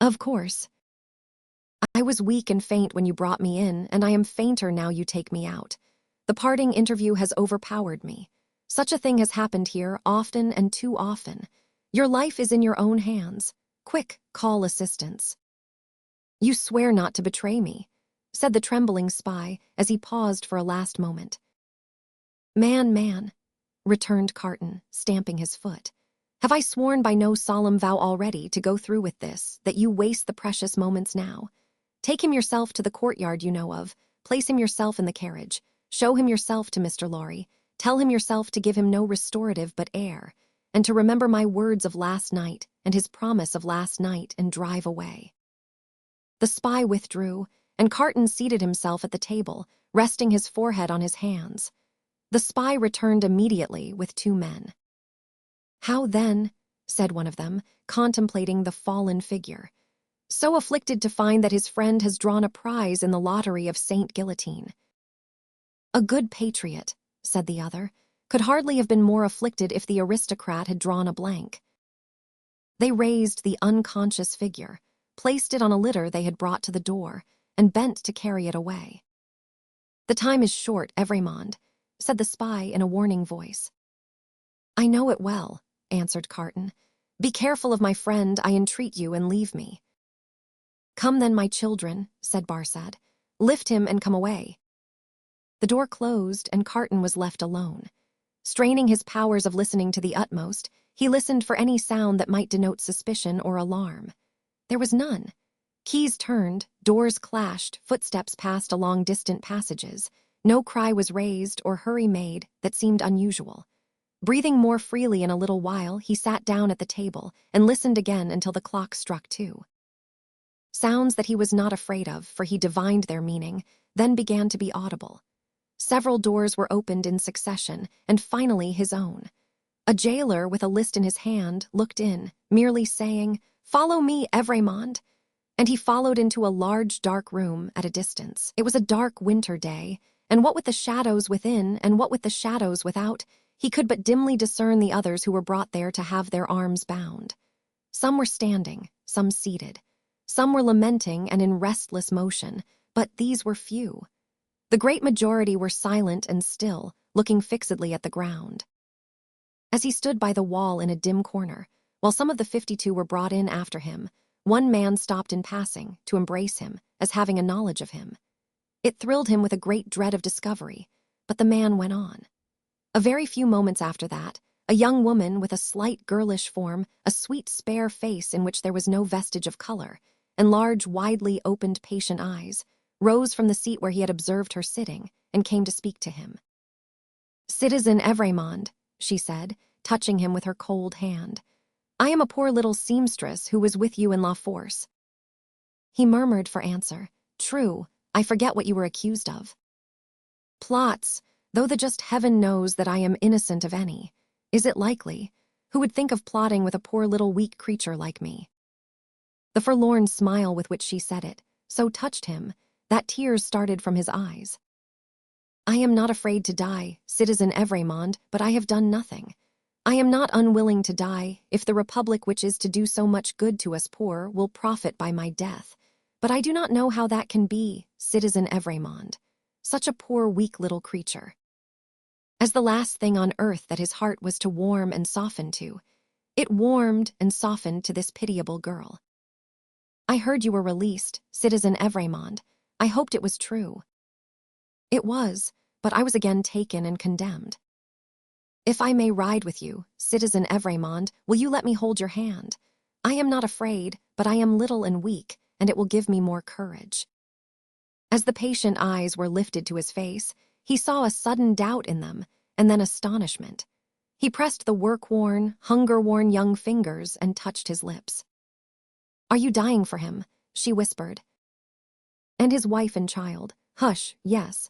Of course. I was weak and faint when you brought me in, and I am fainter now you take me out. The parting interview has overpowered me. Such a thing has happened here often and too often. Your life is in your own hands. Quick, call assistance. You swear not to betray me, said the trembling spy as he paused for a last moment. Man, returned Carton, stamping his foot. Have I sworn by no solemn vow already to go through with this, that you waste the precious moments now? Take him yourself to the courtyard you know of, place him yourself in the carriage, show him yourself to Mr. Lorry, tell him yourself to give him no restorative but air, and to remember my words of last night and his promise of last night and drive away. The spy withdrew, and Carton seated himself at the table, resting his forehead on his hands. The spy returned immediately with 2 men. How then, said one of them, contemplating the fallen figure, so afflicted to find that his friend has drawn a prize in the lottery of Saint Guillotine. A good patriot, said the other, could hardly have been more afflicted if the aristocrat had drawn a blank. They raised the unconscious figure, placed it on a litter they had brought to the door, and bent to carry it away. The time is short, Evrémonde, said the spy in a warning voice. I know it well, answered Carton. Be careful of my friend, I entreat you, and leave me. Come then, my children, said Barsad. Lift him and come away. The door closed, and Carton was left alone. Straining his powers of listening to the utmost, he listened for any sound that might denote suspicion or alarm. There was none. Keys turned, doors clashed, footsteps passed along distant passages. No cry was raised or hurry made that seemed unusual. Breathing more freely in a little while, he sat down at the table and listened again until the clock struck 2. Sounds that he was not afraid of, for he divined their meaning, then began to be audible. Several doors were opened in succession, and finally his own. A jailer with a list in his hand looked in, merely saying, "Follow me, Evrémonde," and he followed into a large dark room at a distance. It was a dark winter day, and what with the shadows within and what with the shadows without, he could but dimly discern the others who were brought there to have their arms bound. Some were standing, some seated. Some were lamenting and in restless motion, but these were few. The great majority were silent and still, looking fixedly at the ground. As he stood by the wall in a dim corner, while some of the 52 were brought in after him, one man stopped in passing to embrace him as having a knowledge of him. It thrilled him with a great dread of discovery, but the man went on. A very few moments after that, a young woman with a slight girlish form, a sweet spare face in which there was no vestige of color, and large, widely opened, patient eyes, rose from the seat where he had observed her sitting and came to speak to him. "Citizen Evrémonde," she said, touching him with her cold hand, "I am a poor little seamstress who was with you in La Force." He murmured for answer, "True, I forget what you were accused of." "Plots, though the just heaven knows that I am innocent of any. Is it likely? Who would think of plotting with a poor little weak creature like me?" The forlorn smile with which she said it so touched him that tears started from his eyes. "I am not afraid to die, Citizen Evrémonde, but I have done nothing. I am not unwilling to die if the Republic which is to do so much good to us poor will profit by my death. But I do not know how that can be, Citizen Evrémonde. Such a poor, weak little creature." As the last thing on earth that his heart was to warm and soften to, it warmed and softened to this pitiable girl. "I heard you were released, Citizen Evrémonde. I hoped it was true." "It was, but I was again taken and condemned." "If I may ride with you, Citizen Evrémonde, will you let me hold your hand? I am not afraid, but I am little and weak, and it will give me more courage." As the patient eyes were lifted to his face, he saw a sudden doubt in them, and then astonishment. He pressed the work-worn, hunger-worn young fingers and touched his lips. "Are you dying for him?" she whispered. And his wife and child. Hush, yes.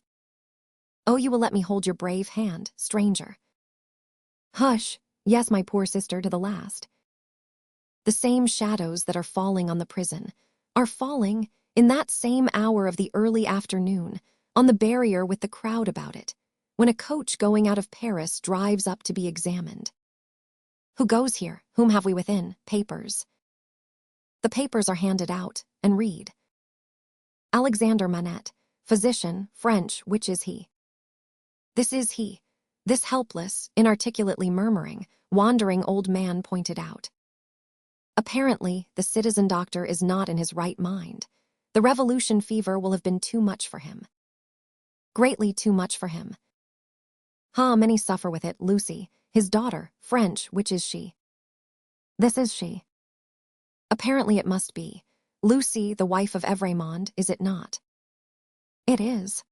Oh, you will let me hold your brave hand, stranger. Hush, yes, my poor sister, to the last. The same shadows that are falling on the prison are falling in that same hour of the early afternoon on the barrier with the crowd about it, when a coach going out of Paris drives up to be examined. Who goes here? Whom have we within? Papers. The papers are handed out, and read. Alexandre Manette, physician, French, which is he? This is he. This helpless, inarticulately murmuring, wandering old man pointed out. Apparently, the citizen doctor is not in his right mind. The revolution fever will have been too much for him. Greatly too much for him. Many suffer with it. Lucie, his daughter, French, which is she? This is she. Apparently it must be. Lucie, the wife of Evrémonde, is it not? It is.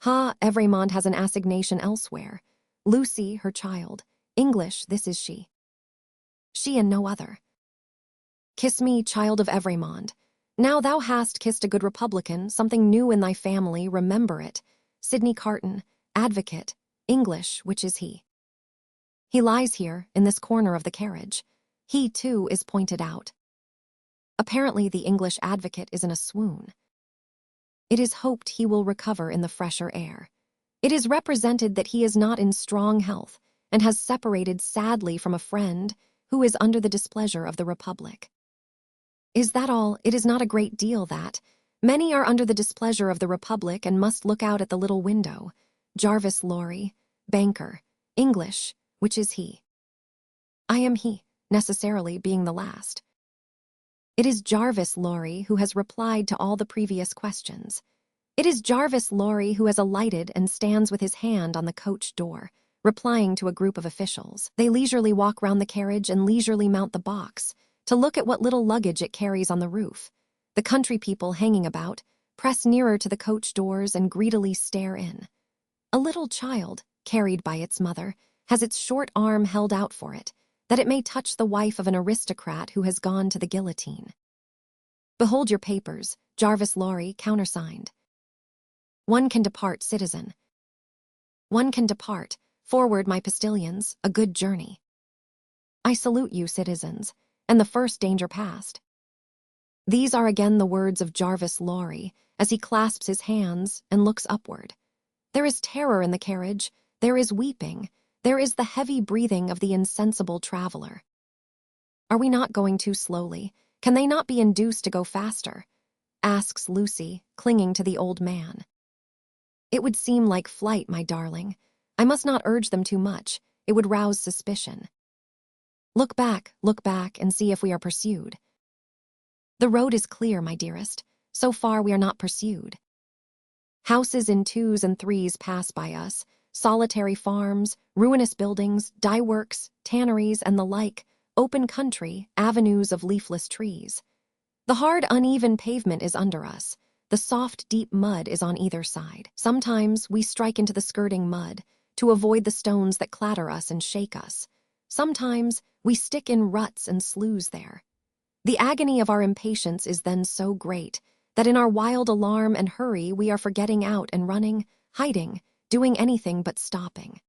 Evrémonde has an assignation elsewhere. Lucie, her child. English, this is she. She and no other. Kiss me, child of Evrémonde. Now thou hast kissed a good Republican, something new in thy family, remember it. Sidney Carton, advocate, English, which is he? He lies here, in this corner of the carriage. He, too, is pointed out. Apparently the English advocate is in a swoon. It is hoped he will recover in the fresher air. It is represented that he is not in strong health, and has separated sadly from a friend who is under the displeasure of the Republic. Is that all? It is not a great deal that. Many are under the displeasure of the Republic and must look out at the little window. Jarvis Lorry, banker, English, which is he? I am he, necessarily being the last. It is Jarvis Lorry who has replied to all the previous questions. It is Jarvis Lorry who has alighted and stands with his hand on the coach door, replying to a group of officials. They leisurely walk round the carriage and leisurely mount the box, to look at what little luggage it carries on the roof. The country people hanging about press nearer to the coach doors and greedily stare in. A little child, carried by its mother, has its short arm held out for it, that it may touch the wife of an aristocrat who has gone to the guillotine. Behold your papers, Jarvis Lorry, countersigned. One can depart, citizen. One can depart. Forward, my postilions, a good journey. I salute you, citizens, and the first danger past. These are again the words of Jarvis Lorry as he clasps his hands and looks upward. There is terror in the carriage, there is weeping, there is the heavy breathing of the insensible traveler. Are we not going too slowly? Can they not be induced to go faster? Asks Lucie, clinging to the old man. It would seem like flight, my darling. I must not urge them too much. It would rouse suspicion. Look back, and see if we are pursued. The road is clear, my dearest. So far we are not pursued. Houses in twos and threes pass by us, solitary farms, ruinous buildings, dye works, tanneries, and the like, open country, avenues of leafless trees. The hard, uneven pavement is under us. The soft, deep mud is on either side. Sometimes we strike into the skirting mud to avoid the stones that clatter us and shake us. Sometimes we stick in ruts and sloughs there. The agony of our impatience is then so great that in our wild alarm and hurry we are forgetting out and running, hiding, doing anything but stopping.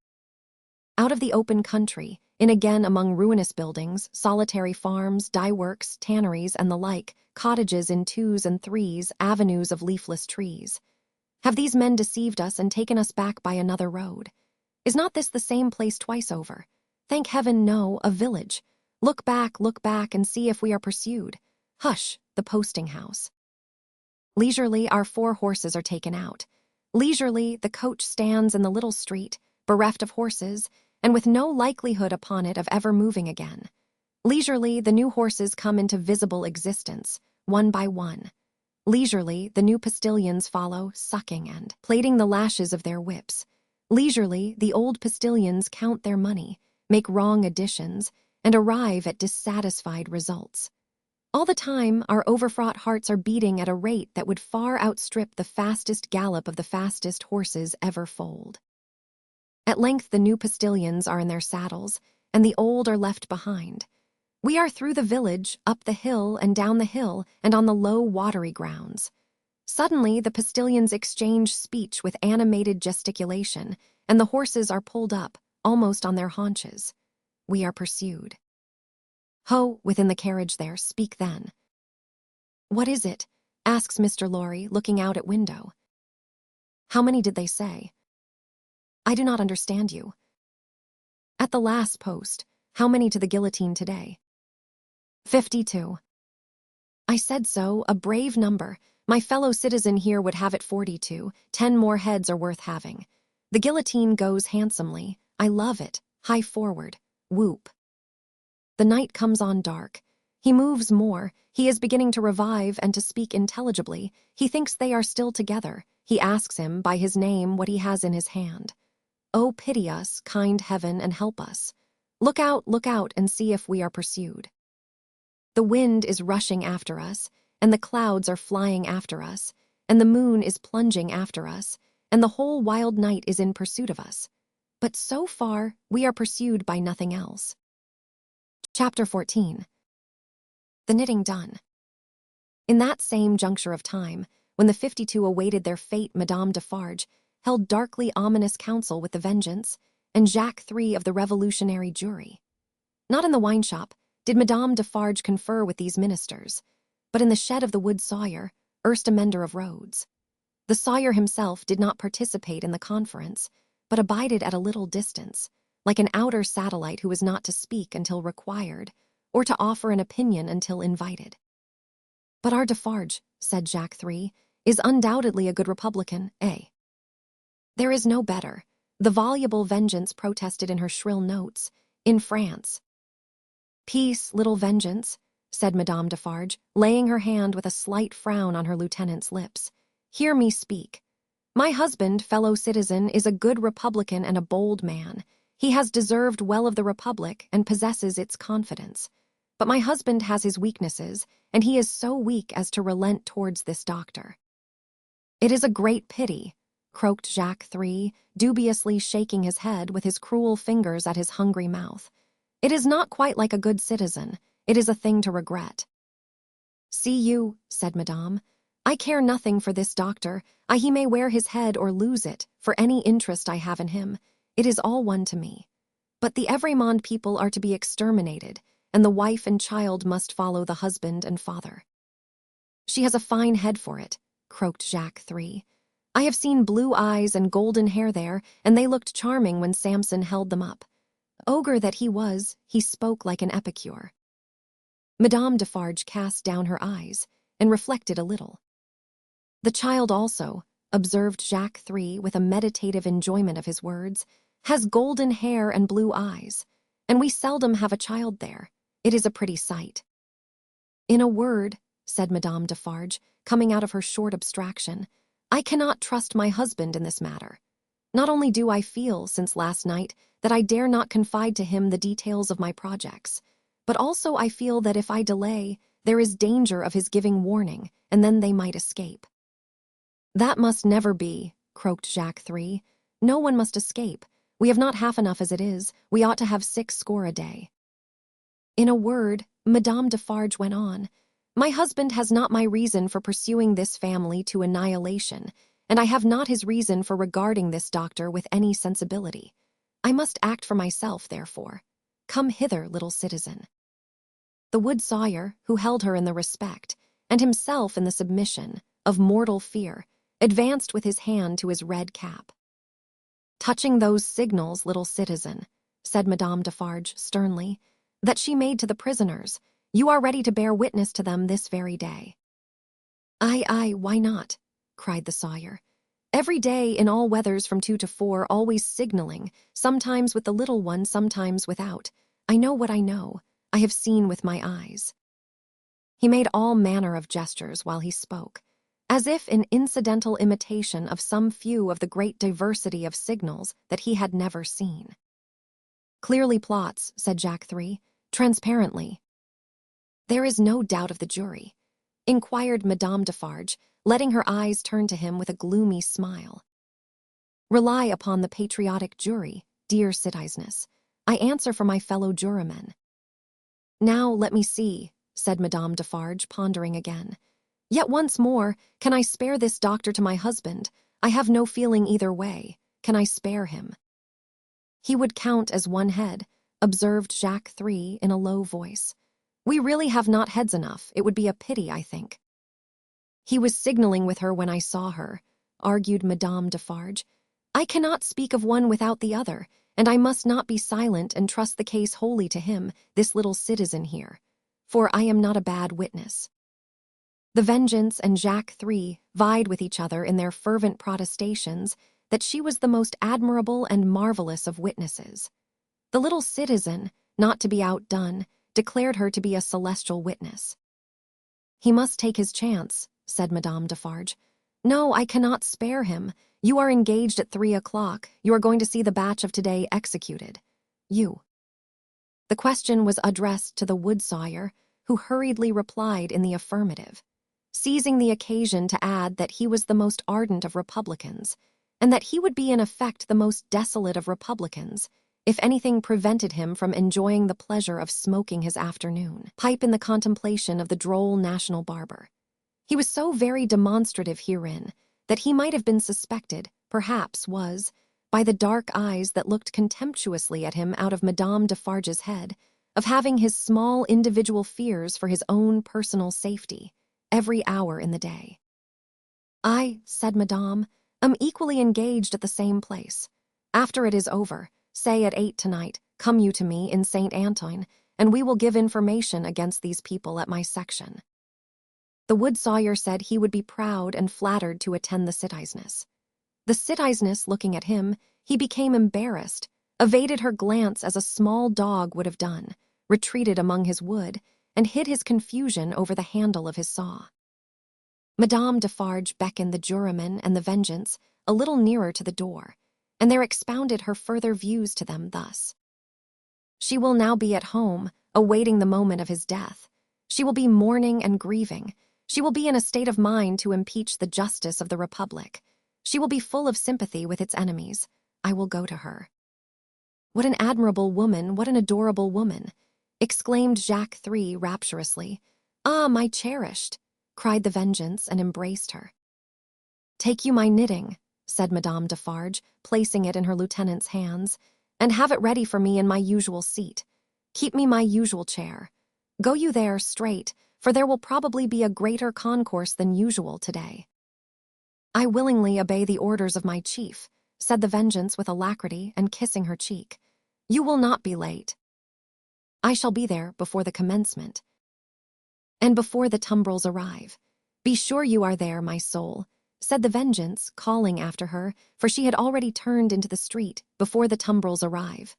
Out of the open country, in again among ruinous buildings, solitary farms, dye works, tanneries, and the like, cottages in twos and threes, avenues of leafless trees. Have these men deceived us and taken us back by another road? Is not this the same place twice over? Thank heaven, no, a village. Look back, and see if we are pursued. Hush, the posting house. Leisurely, our 4 horses are taken out. Leisurely, the coach stands in the little street, bereft of horses, and with no likelihood upon it of ever moving again. Leisurely, the new horses come into visible existence, one by one. Leisurely, the new postilions follow, sucking and plaiting the lashes of their whips. Leisurely, the old postilions count their money, make wrong additions, and arrive at dissatisfied results. All the time, our overfraught hearts are beating at a rate that would far outstrip the fastest gallop of the fastest horses ever foaled. At length the new postilions are in their saddles, and the old are left behind. We are through the village, up the hill, and down the hill, and on the low watery grounds. Suddenly, the postilions exchange speech with animated gesticulation, and the horses are pulled up, almost on their haunches. We are pursued. Ho, within the carriage there, speak then. What is it? Asks Mr. Lorry, looking out at window. How many did they say? I do not understand you. At the last post, how many to the guillotine today? 52. I said so, a brave number. My fellow citizen here would have it 42. 10 more heads are worth having. The guillotine goes handsomely. I love it. High forward. Whoop. The night comes on dark. He moves more. He is beginning to revive and to speak intelligibly. He thinks they are still together. He asks him by his name what he has in his hand. Oh, pity us, kind heaven, and help us. Look out, and see if we are pursued. The wind is rushing after us, and the clouds are flying after us, and the moon is plunging after us, and the whole wild night is in pursuit of us. But so far, we are pursued by nothing else. Chapter 14. The knitting done. In that same juncture of time, when the 52 awaited their fate, Madame Defarge held darkly ominous counsel with the Vengeance and Jacques III of the revolutionary jury. Not in the wine shop did Madame Defarge confer with these ministers, but in the shed of the wood sawyer, erst a mender of roads. The sawyer himself did not participate in the conference, but abided at a little distance, like an outer satellite who was not to speak until required, or to offer an opinion until invited. But our Defarge, said Jacques III, is undoubtedly a good Republican, eh? There is no better, the voluble Vengeance protested in her shrill notes, in France. Peace, little Vengeance, said Madame Defarge, laying her hand with a slight frown on her lieutenant's lips. Hear me speak. My husband, fellow citizen, is a good Republican and a bold man. He has deserved well of the Republic and possesses its confidence. But my husband has his weaknesses, and he is so weak as to relent towards this doctor. It is a great pity, croaked Jacques III, dubiously shaking his head with his cruel fingers at his hungry mouth. It is not quite like a good citizen. It is a thing to regret. See you, said Madame. I care nothing for this doctor. He may wear his head or lose it, for any interest I have in him. It is all one to me. But the Evremond people are to be exterminated, and the wife and child must follow the husband and father. She has a fine head for it, croaked Jacques III. I have seen blue eyes and golden hair there, and they looked charming when Samson held them up. Ogre that he was, he spoke like an epicure. Madame Defarge cast down her eyes and reflected a little. The child also, observed Jacques III with a meditative enjoyment of his words, has golden hair and blue eyes, and we seldom have a child there. It is a pretty sight. In a word, said Madame Defarge, coming out of her short abstraction, I cannot trust my husband in this matter. Not only do I feel, since last night, that I dare not confide to him the details of my projects, but also I feel that if I delay, there is danger of his giving warning, and then they might escape. That must never be, croaked Jacques III. No one must escape. We have not half enough as it is. We ought to have 6 score a day. In a word, Madame Defarge went on, my husband has not my reason for pursuing this family to annihilation, and I have not his reason for regarding this doctor with any sensibility. I must act for myself, therefore. Come hither, little citizen. The wood sawyer, who held her in the respect, and himself in the submission, of mortal fear, advanced with his hand to his red cap. Touching those signals, little citizen, said Madame Defarge sternly, that she made to the prisoners, you are ready to bear witness to them this very day. Aye, why not? Cried the sawyer. Every day, in all weathers from 2 to 4, always signaling, sometimes with the little one, sometimes without. I know what I know. I have seen with my eyes. He made all manner of gestures while he spoke, as if in incidental imitation of some few of the great diversity of signals that he had never seen. Clearly plots, said Jacques III, transparently. There is no doubt of the jury, inquired Madame Defarge, letting her eyes turn to him with a gloomy smile. Rely upon the patriotic jury, dear citizeness. I answer for my fellow jurymen. Now let me see, said Madame Defarge, pondering again. Yet once more, can I spare this doctor to my husband? I have no feeling either way. Can I spare him? He would count as one head, observed Jacques III in a low voice. We really have not heads enough. It would be a pity, I think. He was signaling with her when I saw her, argued Madame Defarge. I cannot speak of one without the other, and I must not be silent and trust the case wholly to him, this little citizen here, for I am not a bad witness. The Vengeance and Jacques III vied with each other in their fervent protestations that she was the most admirable and marvelous of witnesses. The little citizen, not to be outdone, declared her to be a celestial witness. He must take his chance, said Madame Defarge. No, I cannot spare him. You are engaged at 3 o'clock. You are going to see the batch of today executed. You. The question was addressed to the wood sawyer, who hurriedly replied in the affirmative, seizing the occasion to add that he was the most ardent of Republicans, and that he would be in effect the most desolate of Republicans, if anything prevented him from enjoying the pleasure of smoking his afternoon pipe in the contemplation of the droll national barber. He was so very demonstrative herein that he might have been suspected, perhaps was, by the dark eyes that looked contemptuously at him out of Madame Defarge's head, of having his small individual fears for his own personal safety, every hour in the day. I, said Madame, am equally engaged at the same place. After it is over, say at 8 tonight, come you to me in St. Antoine, and we will give information against these people at my section. The wood sawyer said he would be proud and flattered to attend the citizeness. The citizeness, looking at him, he became embarrassed, evaded her glance as a small dog would have done, retreated among his wood, and hid his confusion over the handle of his saw. Madame Defarge beckoned the juryman and the Vengeance a little nearer to the door, and there expounded her further views to them thus. She will now be at home, awaiting the moment of his death. She will be mourning and grieving. She will be in a state of mind to impeach the justice of the Republic. She will be full of sympathy with its enemies. I will go to her. What an admirable woman, what an adorable woman, exclaimed Jacques III rapturously. Ah, my cherished, cried the Vengeance and embraced her. Take you my knitting, said Madame Defarge, placing it in her lieutenant's hands, and have it ready for me in my usual seat. Keep me my usual chair. Go you there straight, for there will probably be a greater concourse than usual today. I willingly obey the orders of my chief, said the Vengeance with alacrity and kissing her cheek. You will not be late. I shall be there before the commencement, and before the tumbrils arrive. Be sure you are there, my soul, said the Vengeance, calling after her, for she had already turned into the street before the tumbrils arrive.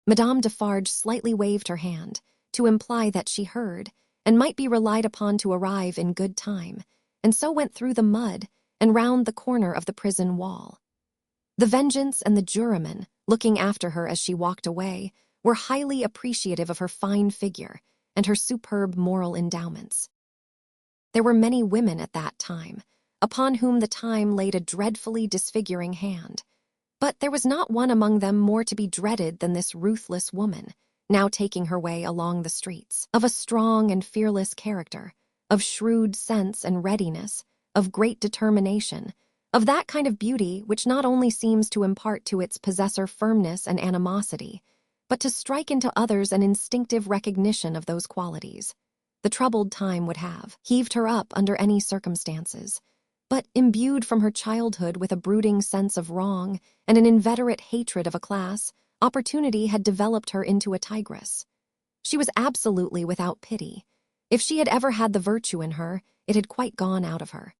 Madame Defarge slightly waved her hand, to imply that she heard, and might be relied upon to arrive in good time, and so went through the mud and round the corner of the prison wall. The Vengeance and the juryman, looking after her as she walked away, were highly appreciative of her fine figure and her superb moral endowments. There were many women at that time, upon whom the time laid a dreadfully disfiguring hand, but there was not one among them more to be dreaded than this ruthless woman, now taking her way along the streets, of a strong and fearless character, of shrewd sense and readiness, of great determination, of that kind of beauty which not only seems to impart to its possessor firmness and animosity, but to strike into others an instinctive recognition of those qualities. The troubled time would have heaved her up under any circumstances, but imbued from her childhood with a brooding sense of wrong and an inveterate hatred of a class, opportunity had developed her into a tigress. She was absolutely without pity. If she had ever had the virtue in her, it had quite gone out of her.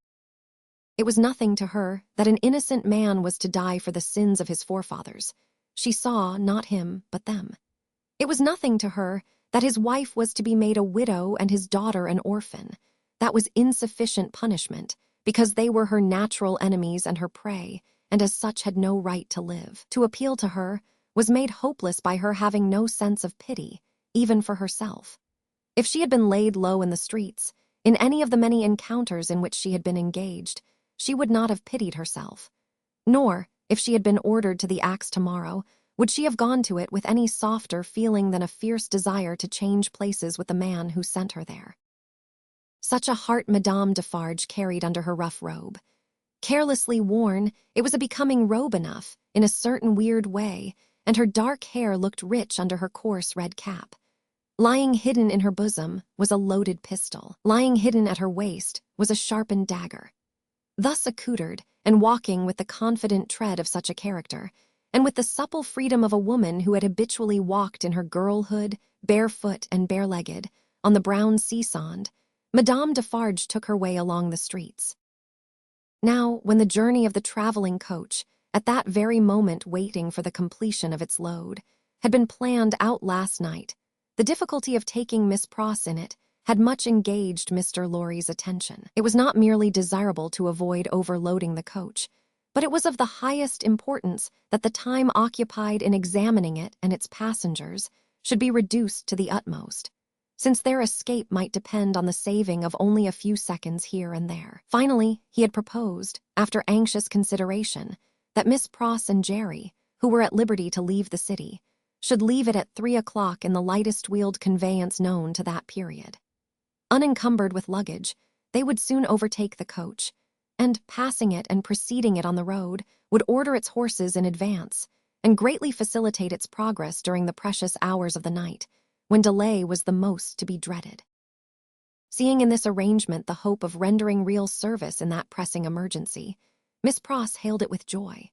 It was nothing to her that an innocent man was to die for the sins of his forefathers. She saw not him, but them. It was nothing to her that his wife was to be made a widow and his daughter an orphan. That was insufficient punishment, because they were her natural enemies and her prey, and as such had no right to live. To appeal to her was made hopeless by her having no sense of pity, even for herself. If she had been laid low in the streets, in any of the many encounters in which she had been engaged, she would not have pitied herself. Nor, if she had been ordered to the axe tomorrow, would she have gone to it with any softer feeling than a fierce desire to change places with the man who sent her there. Such a heart Madame Defarge carried under her rough robe. Carelessly worn, it was a becoming robe enough, in a certain weird way, and her dark hair looked rich under her coarse red cap. Lying hidden in her bosom was a loaded pistol. Lying hidden at her waist was a sharpened dagger. Thus accoutred, and walking with the confident tread of such a character, and with the supple freedom of a woman who had habitually walked in her girlhood, barefoot and bare-legged, on the brown sea-sand, Madame Defarge took her way along the streets. Now, when the journey of the traveling coach, at that very moment waiting for the completion of its load, had been planned out last night, the difficulty of taking Miss Pross in it had much engaged Mr. Lorry's attention. It was not merely desirable to avoid overloading the coach, but it was of the highest importance that the time occupied in examining it and its passengers should be reduced to the utmost, since their escape might depend on the saving of only a few seconds here and there. Finally, he had proposed, after anxious consideration, that Miss Pross and Jerry, who were at liberty to leave the city, should leave it at 3 o'clock in the lightest-wheeled conveyance known to that period. Unencumbered with luggage, they would soon overtake the coach, and, passing it and preceding it on the road, would order its horses in advance, and greatly facilitate its progress during the precious hours of the night, when delay was the most to be dreaded. Seeing in this arrangement the hope of rendering real service in that pressing emergency, Miss Pross hailed it with joy.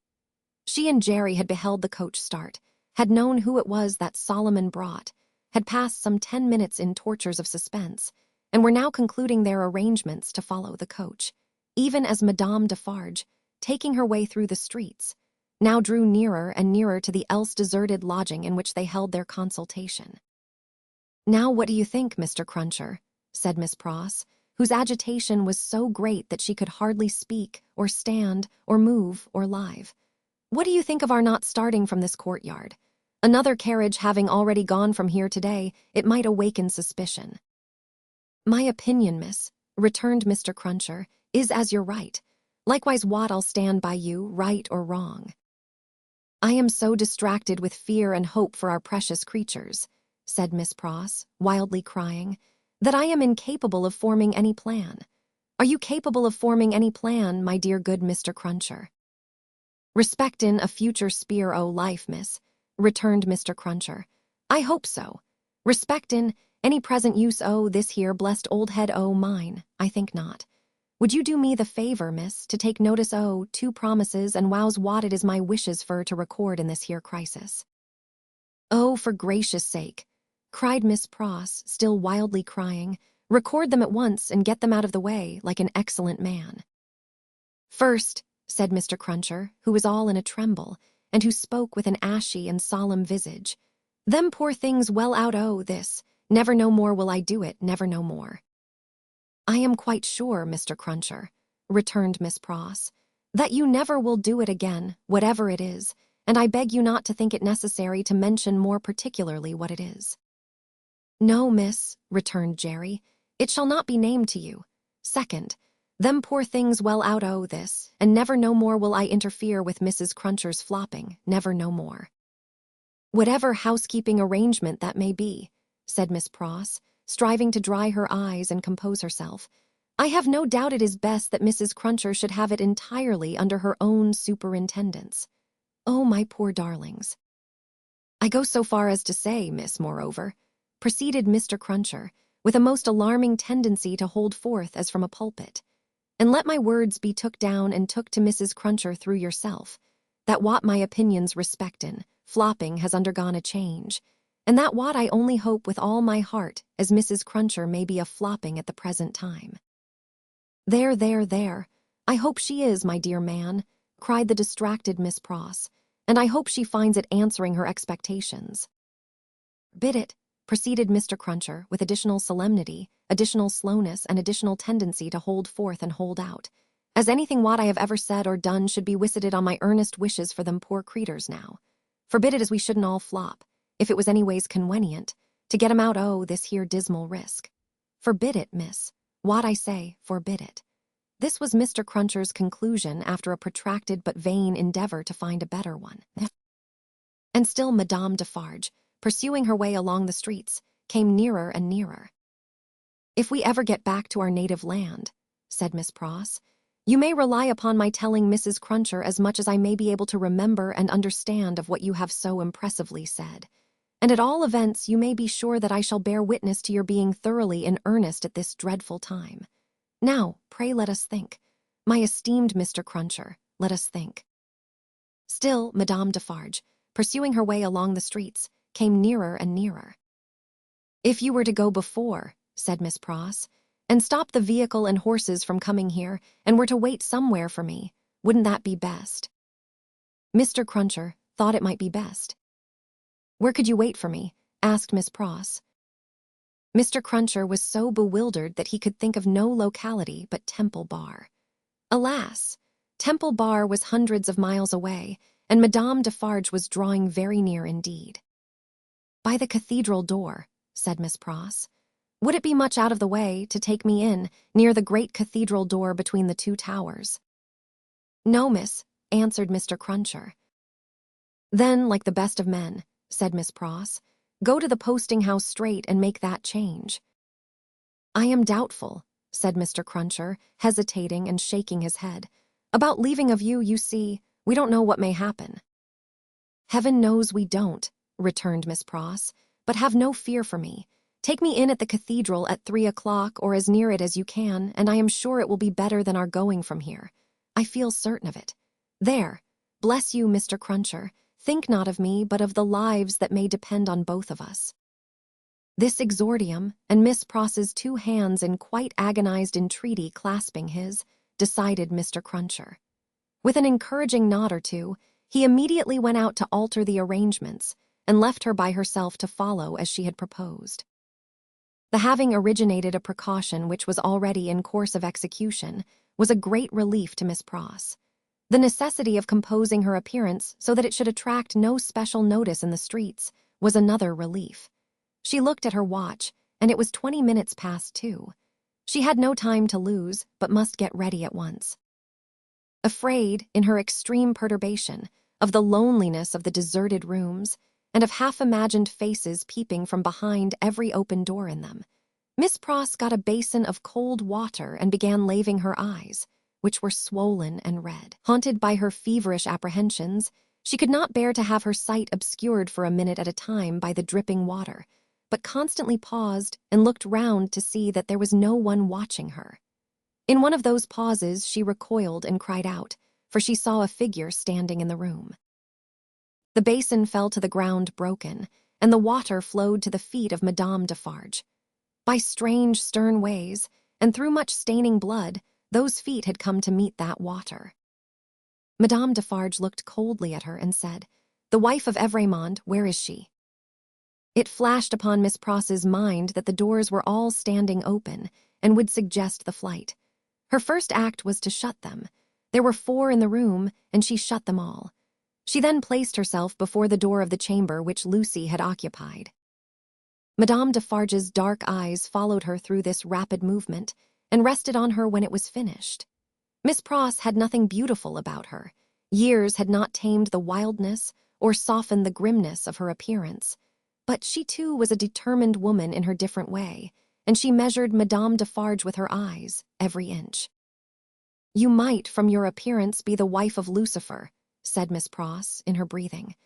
She and Jerry had beheld the coach start, had known who it was that Solomon brought, had passed some 10 minutes in tortures of suspense, and were now concluding their arrangements to follow the coach, even as Madame Defarge, taking her way through the streets, now drew nearer and nearer to the else deserted lodging in which they held their consultation. "Now what do you think, Mr. Cruncher?" said Miss Pross, whose agitation was so great that she could hardly speak, or stand, or move, or live. "What do you think of our not starting from this courtyard? Another carriage having already gone from here today, it might awaken suspicion." "My opinion, miss," returned Mr. Cruncher, "is as you're right. Likewise what I'll stand by you, right or wrong." "I am so distracted with fear and hope for our precious creatures," said Miss Pross, wildly crying, "that I am incapable of forming any plan. Are you capable of forming any plan, my dear good Mr. Cruncher?" "Respectin' a future spear o' life, miss," returned Mr. Cruncher. "I hope so. Respectin' any present use o' this here blessed old head o' mine, I think not. Would you do me the favor, miss, to take notice o' 2 promises and wows what it is my wishes for to record in this here crisis?" "Oh, for gracious sake," cried Miss Pross, still wildly crying, "record them at once and get them out of the way, like an excellent man." "First," said Mr. Cruncher, who was all in a tremble, and who spoke with an ashy and solemn visage, "them poor things well out o' this, never no more will I do it, never no more." "I am quite sure, Mr. Cruncher," returned Miss Pross, "that you never will do it again, whatever it is, and I beg you not to think it necessary to mention more particularly what it is." "No, miss," returned Jerry, "it shall not be named to you. Second, them poor things well out o' this, and never no more will I interfere with Mrs. Cruncher's flopping, never no more." "Whatever housekeeping arrangement that may be," said Miss Pross, striving to dry her eyes and compose herself, "I have no doubt it is best that Mrs. Cruncher should have it entirely under her own superintendence. Oh, my poor darlings. I go so far as to say, miss, moreover," proceeded Mr. Cruncher, with a most alarming tendency to hold forth as from a pulpit, "and let my words be took down and took to Mrs. Cruncher through yourself, that what my opinions respectin' flopping has undergone a change, and that what I only hope with all my heart as Mrs. Cruncher may be a flopping at the present time." "There, there, there. I hope she is, my dear man," cried the distracted Miss Pross, "and I hope she finds it answering her expectations." "Bid it," proceeded Mr. Cruncher, with additional solemnity, additional slowness, and additional tendency to hold forth and hold out, "as anything what I have ever said or done should be wisited on my earnest wishes for them poor creeters now. Forbid it as we shouldn't all flop, if it was anyways conwenient, to get 'em out o' this here dismal risk. Forbid it, miss. What I say, forbid it." This was Mr. Cruncher's conclusion after a protracted but vain endeavor to find a better one. And still Madame Defarge, pursuing her way along the streets, came nearer and nearer. "If we ever get back to our native land," said Miss Pross, "you may rely upon my telling Mrs. Cruncher as much as I may be able to remember and understand of what you have so impressively said. And at all events you may be sure that I shall bear witness to your being thoroughly in earnest at this dreadful time. Now, pray let us think. My esteemed Mr. Cruncher, let us think." Still, Madame Defarge, pursuing her way along the streets, came nearer and nearer. "If you were to go before," said Miss Pross, "and stop the vehicle and horses from coming here, and were to wait somewhere for me, wouldn't that be best?" Mr. Cruncher thought it might be best. "Where could you wait for me?" asked Miss Pross. Mr. Cruncher was so bewildered that he could think of no locality but Temple Bar. Alas! Temple Bar was hundreds of miles away, and Madame Defarge was drawing very near indeed. "By the cathedral door," said Miss Pross. "Would it be much out of the way to take me in, near the great cathedral door between the two towers?" "No, miss," answered Mr. Cruncher. "Then, like the best of men," said Miss Pross, "go to the posting-house straight and make that change." "I am doubtful," said Mr. Cruncher, hesitating and shaking his head. "About leaving of you, you see, we don't know what may happen." "Heaven knows we don't," returned Miss Pross, "but have no fear for me. Take me in at the cathedral at 3 o'clock or as near it as you can, and I am sure it will be better than our going from here. I feel certain of it. There, bless you, Mr. Cruncher, think not of me, but of the lives that may depend on both of us." This exordium, and Miss Pross's two hands in quite agonized entreaty clasping his, decided Mr. Cruncher. With an encouraging nod or two, he immediately went out to alter the arrangements, and left her by herself to follow as she had proposed. The having originated a precaution which was already in course of execution was a great relief to Miss Pross. The necessity of composing her appearance so that it should attract no special notice in the streets was another relief. She looked at her watch, and it was 20 minutes past 2. She had no time to lose, but must get ready at once. Afraid, in her extreme perturbation, of the loneliness of the deserted rooms, and of half-imagined faces peeping from behind every open door in them, Miss Pross got a basin of cold water and began laving her eyes, which were swollen and red. Haunted by her feverish apprehensions, she could not bear to have her sight obscured for a minute at a time by the dripping water, but constantly paused and looked round to see that there was no one watching her. In one of those pauses she recoiled and cried out, for she saw a figure standing in the room. The basin fell to the ground broken, and the water flowed to the feet of Madame Defarge. By strange, stern ways, and through much staining blood, those feet had come to meet that water. Madame Defarge looked coldly at her and said, "The wife of Evrémonde, where is she?" It flashed upon Miss Pross's mind that the doors were all standing open and would suggest the flight. Her first act was to shut them. There were 4 in the room, and she shut them all. She then placed herself before the door of the chamber which Lucie had occupied. Madame Defarge's dark eyes followed her through this rapid movement, and rested on her when it was finished. Miss Pross had nothing beautiful about her. Years had not tamed the wildness or softened the grimness of her appearance. But she too was a determined woman in her different way, and she measured Madame Defarge with her eyes, every inch. "You might, from your appearance, be the wife of Lucifer," said Miss Pross, in her breathing.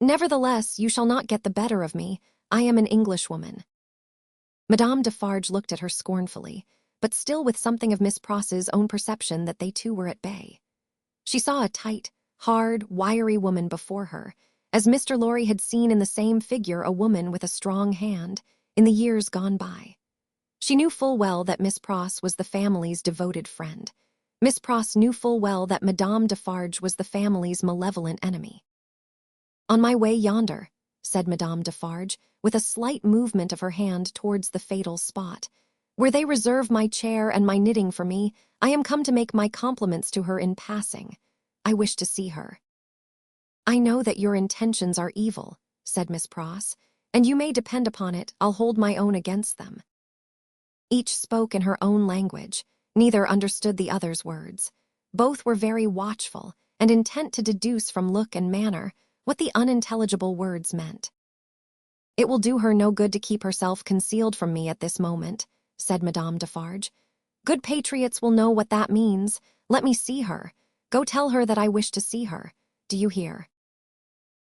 "Nevertheless, you shall not get the better of me. I am an Englishwoman." Madame Defarge looked at her scornfully, but still with something of Miss Pross's own perception that they two were at bay. She saw a tight, hard, wiry woman before her, as Mr. Lorry had seen in the same figure a woman with a strong hand, in the years gone by. She knew full well that Miss Pross was the family's devoted friend. Miss Pross knew full well that Madame Defarge was the family's malevolent enemy. "On my way yonder," said Madame Defarge, with a slight movement of her hand towards the fatal spot, "where they reserve my chair and my knitting for me, I am come to make my compliments to her in passing. I wish to see her." "I know that your intentions are evil," said Miss Pross, "and you may depend upon it I'll hold my own against them." Each spoke in her own language. Neither understood the other's words. Both were very watchful, and intent to deduce from look and manner what the unintelligible words meant. "It will do her no good to keep herself concealed from me at this moment," said Madame Defarge. "Good patriots will know what that means. Let me see her. Go tell her that I wish to see her. Do you hear?"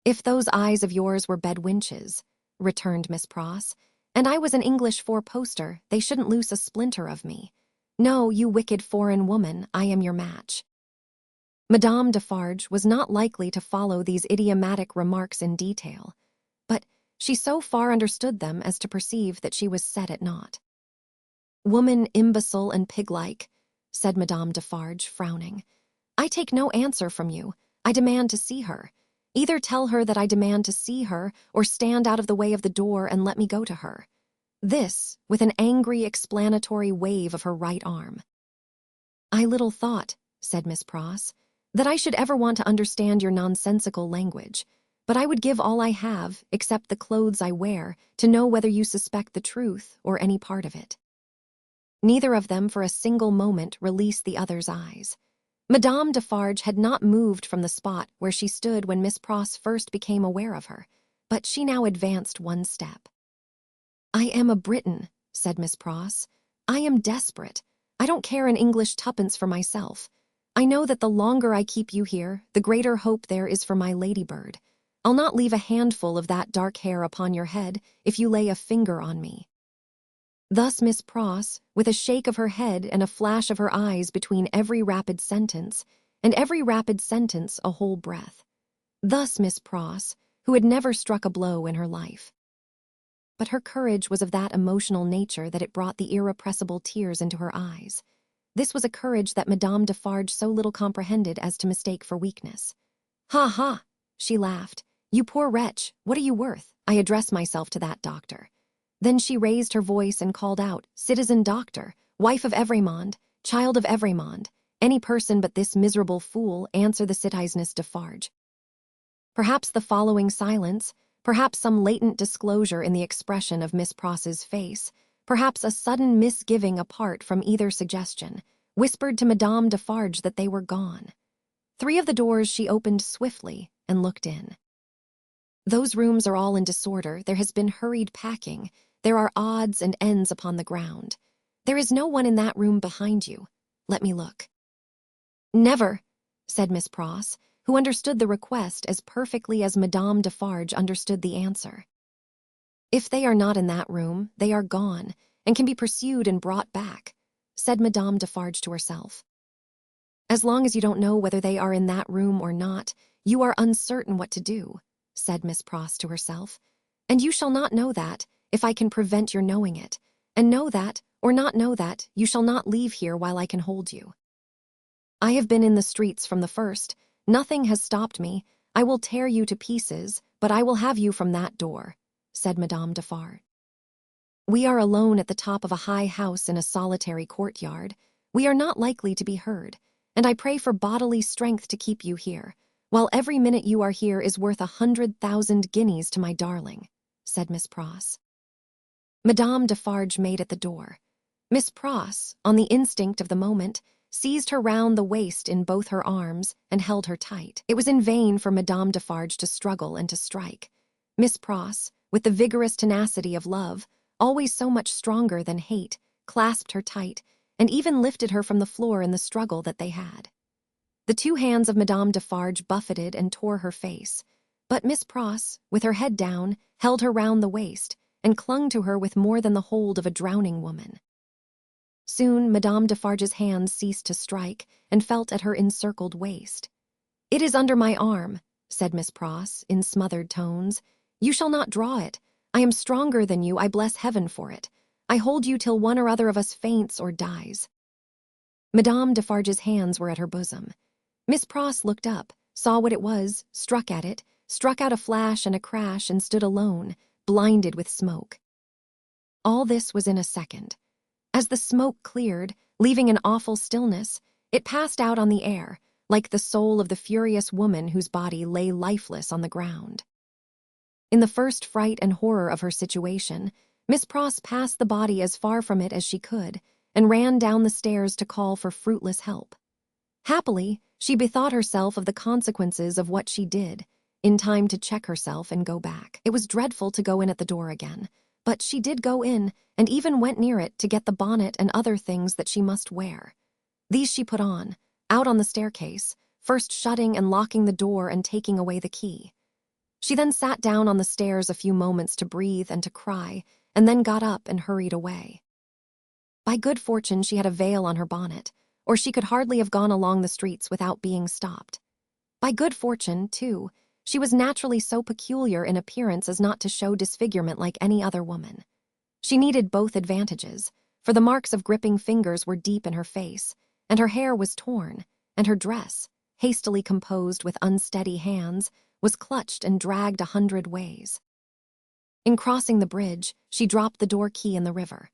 "If those eyes of yours were bed winches," returned Miss Pross, "and I was an English four-poster, they shouldn't loose a splinter of me. No, you wicked foreign woman, I am your match." Madame Defarge was not likely to follow these idiomatic remarks in detail, but she so far understood them as to perceive that she was set at naught. "Woman imbecile and pig-like," said Madame Defarge, frowning. "I take no answer from you. I demand to see her. Either tell her that I demand to see her, or stand out of the way of the door and let me go to her." This, with an angry explanatory wave of her right arm. "I little thought," said Miss Pross, "that I should ever want to understand your nonsensical language, but I would give all I have, except the clothes I wear, to know whether you suspect the truth or any part of it." Neither of them for a single moment released the other's eyes. Madame Defarge had not moved from the spot where she stood when Miss Pross first became aware of her, but she now advanced one step. "I am a Briton," said Miss Pross. "I am desperate. I don't care an English tuppence for myself. I know that the longer I keep you here, the greater hope there is for my ladybird. I'll not leave a handful of that dark hair upon your head if you lay a finger on me." Thus Miss Pross, with a shake of her head and a flash of her eyes between every rapid sentence, and every rapid sentence a whole breath. Thus Miss Pross, who had never struck a blow in her life. But her courage was of that emotional nature that it brought the irrepressible tears into her eyes. This was a courage that Madame Defarge so little comprehended as to mistake for weakness. "Ha, ha!" she laughed. "You poor wretch, what are you worth? I address myself to that doctor." Then she raised her voice and called out, "Citizen doctor, wife of Evremond, child of Evremond, any person but this miserable fool answer the citizeness Defarge." Perhaps the following silence, perhaps some latent disclosure in the expression of Miss Pross's face, perhaps a sudden misgiving apart from either suggestion, whispered to Madame Defarge that they were gone. 3 of the doors she opened swiftly and looked in. "Those rooms are all in disorder. There has been hurried packing. There are odds and ends upon the ground. There is no one in that room behind you. Let me look." "Never," said Miss Pross, who understood the request as perfectly as Madame Defarge understood the answer. "If they are not in that room, they are gone, and can be pursued and brought back," said Madame Defarge to herself. "As long as you don't know whether they are in that room or not, you are uncertain what to do," said Miss Pross to herself. "And you shall not know that, if I can prevent your knowing it, and know that, or not know that, you shall not leave here while I can hold you. I have been in the streets from the first. Nothing has stopped me. I will tear you to pieces, but I will have you from that door," said Madame Defarge. "We are alone at the top of a high house in a solitary courtyard. We are not likely to be heard, and I pray for bodily strength to keep you here, while every minute you are here is worth 100,000 guineas to my darling," said Miss Pross. Madame Defarge made at the door. Miss Pross, on the instinct of the moment, seized her round the waist in both her arms and held her tight. It was in vain for Madame Defarge to struggle and to strike. Miss Pross, with the vigorous tenacity of love, always so much stronger than hate, clasped her tight, and even lifted her from the floor in the struggle that they had. The 2 hands of Madame Defarge buffeted and tore her face, but Miss Pross, with her head down, held her round the waist, and clung to her with more than the hold of a drowning woman. Soon Madame Defarge's hands ceased to strike, and felt at her encircled waist. "It is under my arm," said Miss Pross, in smothered tones. "You shall not draw it. I am stronger than you, I bless heaven for it. I hold you till one or other of us faints or dies." Madame Defarge's hands were at her bosom. Miss Pross looked up, saw what it was, struck at it, struck out a flash and a crash, and stood alone, blinded with smoke. All this was in a second. As the smoke cleared, leaving an awful stillness, it passed out on the air, like the soul of the furious woman whose body lay lifeless on the ground. In the first fright and horror of her situation, Miss Pross passed the body as far from it as she could, and ran down the stairs to call for fruitless help. Happily, she bethought herself of the consequences of what she did, in time to check herself and go back. It was dreadful to go in at the door again, But she did go in, and even went near it to get the bonnet and other things that she must wear. These she put on, out on the staircase, first shutting and locking the door and taking away the key. She then sat down on the stairs a few moments to breathe and to cry, and then got up and hurried away. By good fortune she had a veil on her bonnet, or she could hardly have gone along the streets without being stopped. By good fortune, too, she was naturally so peculiar in appearance as not to show disfigurement like any other woman. She needed both advantages, for the marks of gripping fingers were deep in her face, and her hair was torn, and her dress, hastily composed with unsteady hands, was clutched and dragged 100 ways. In crossing the bridge, she dropped the door key in the river.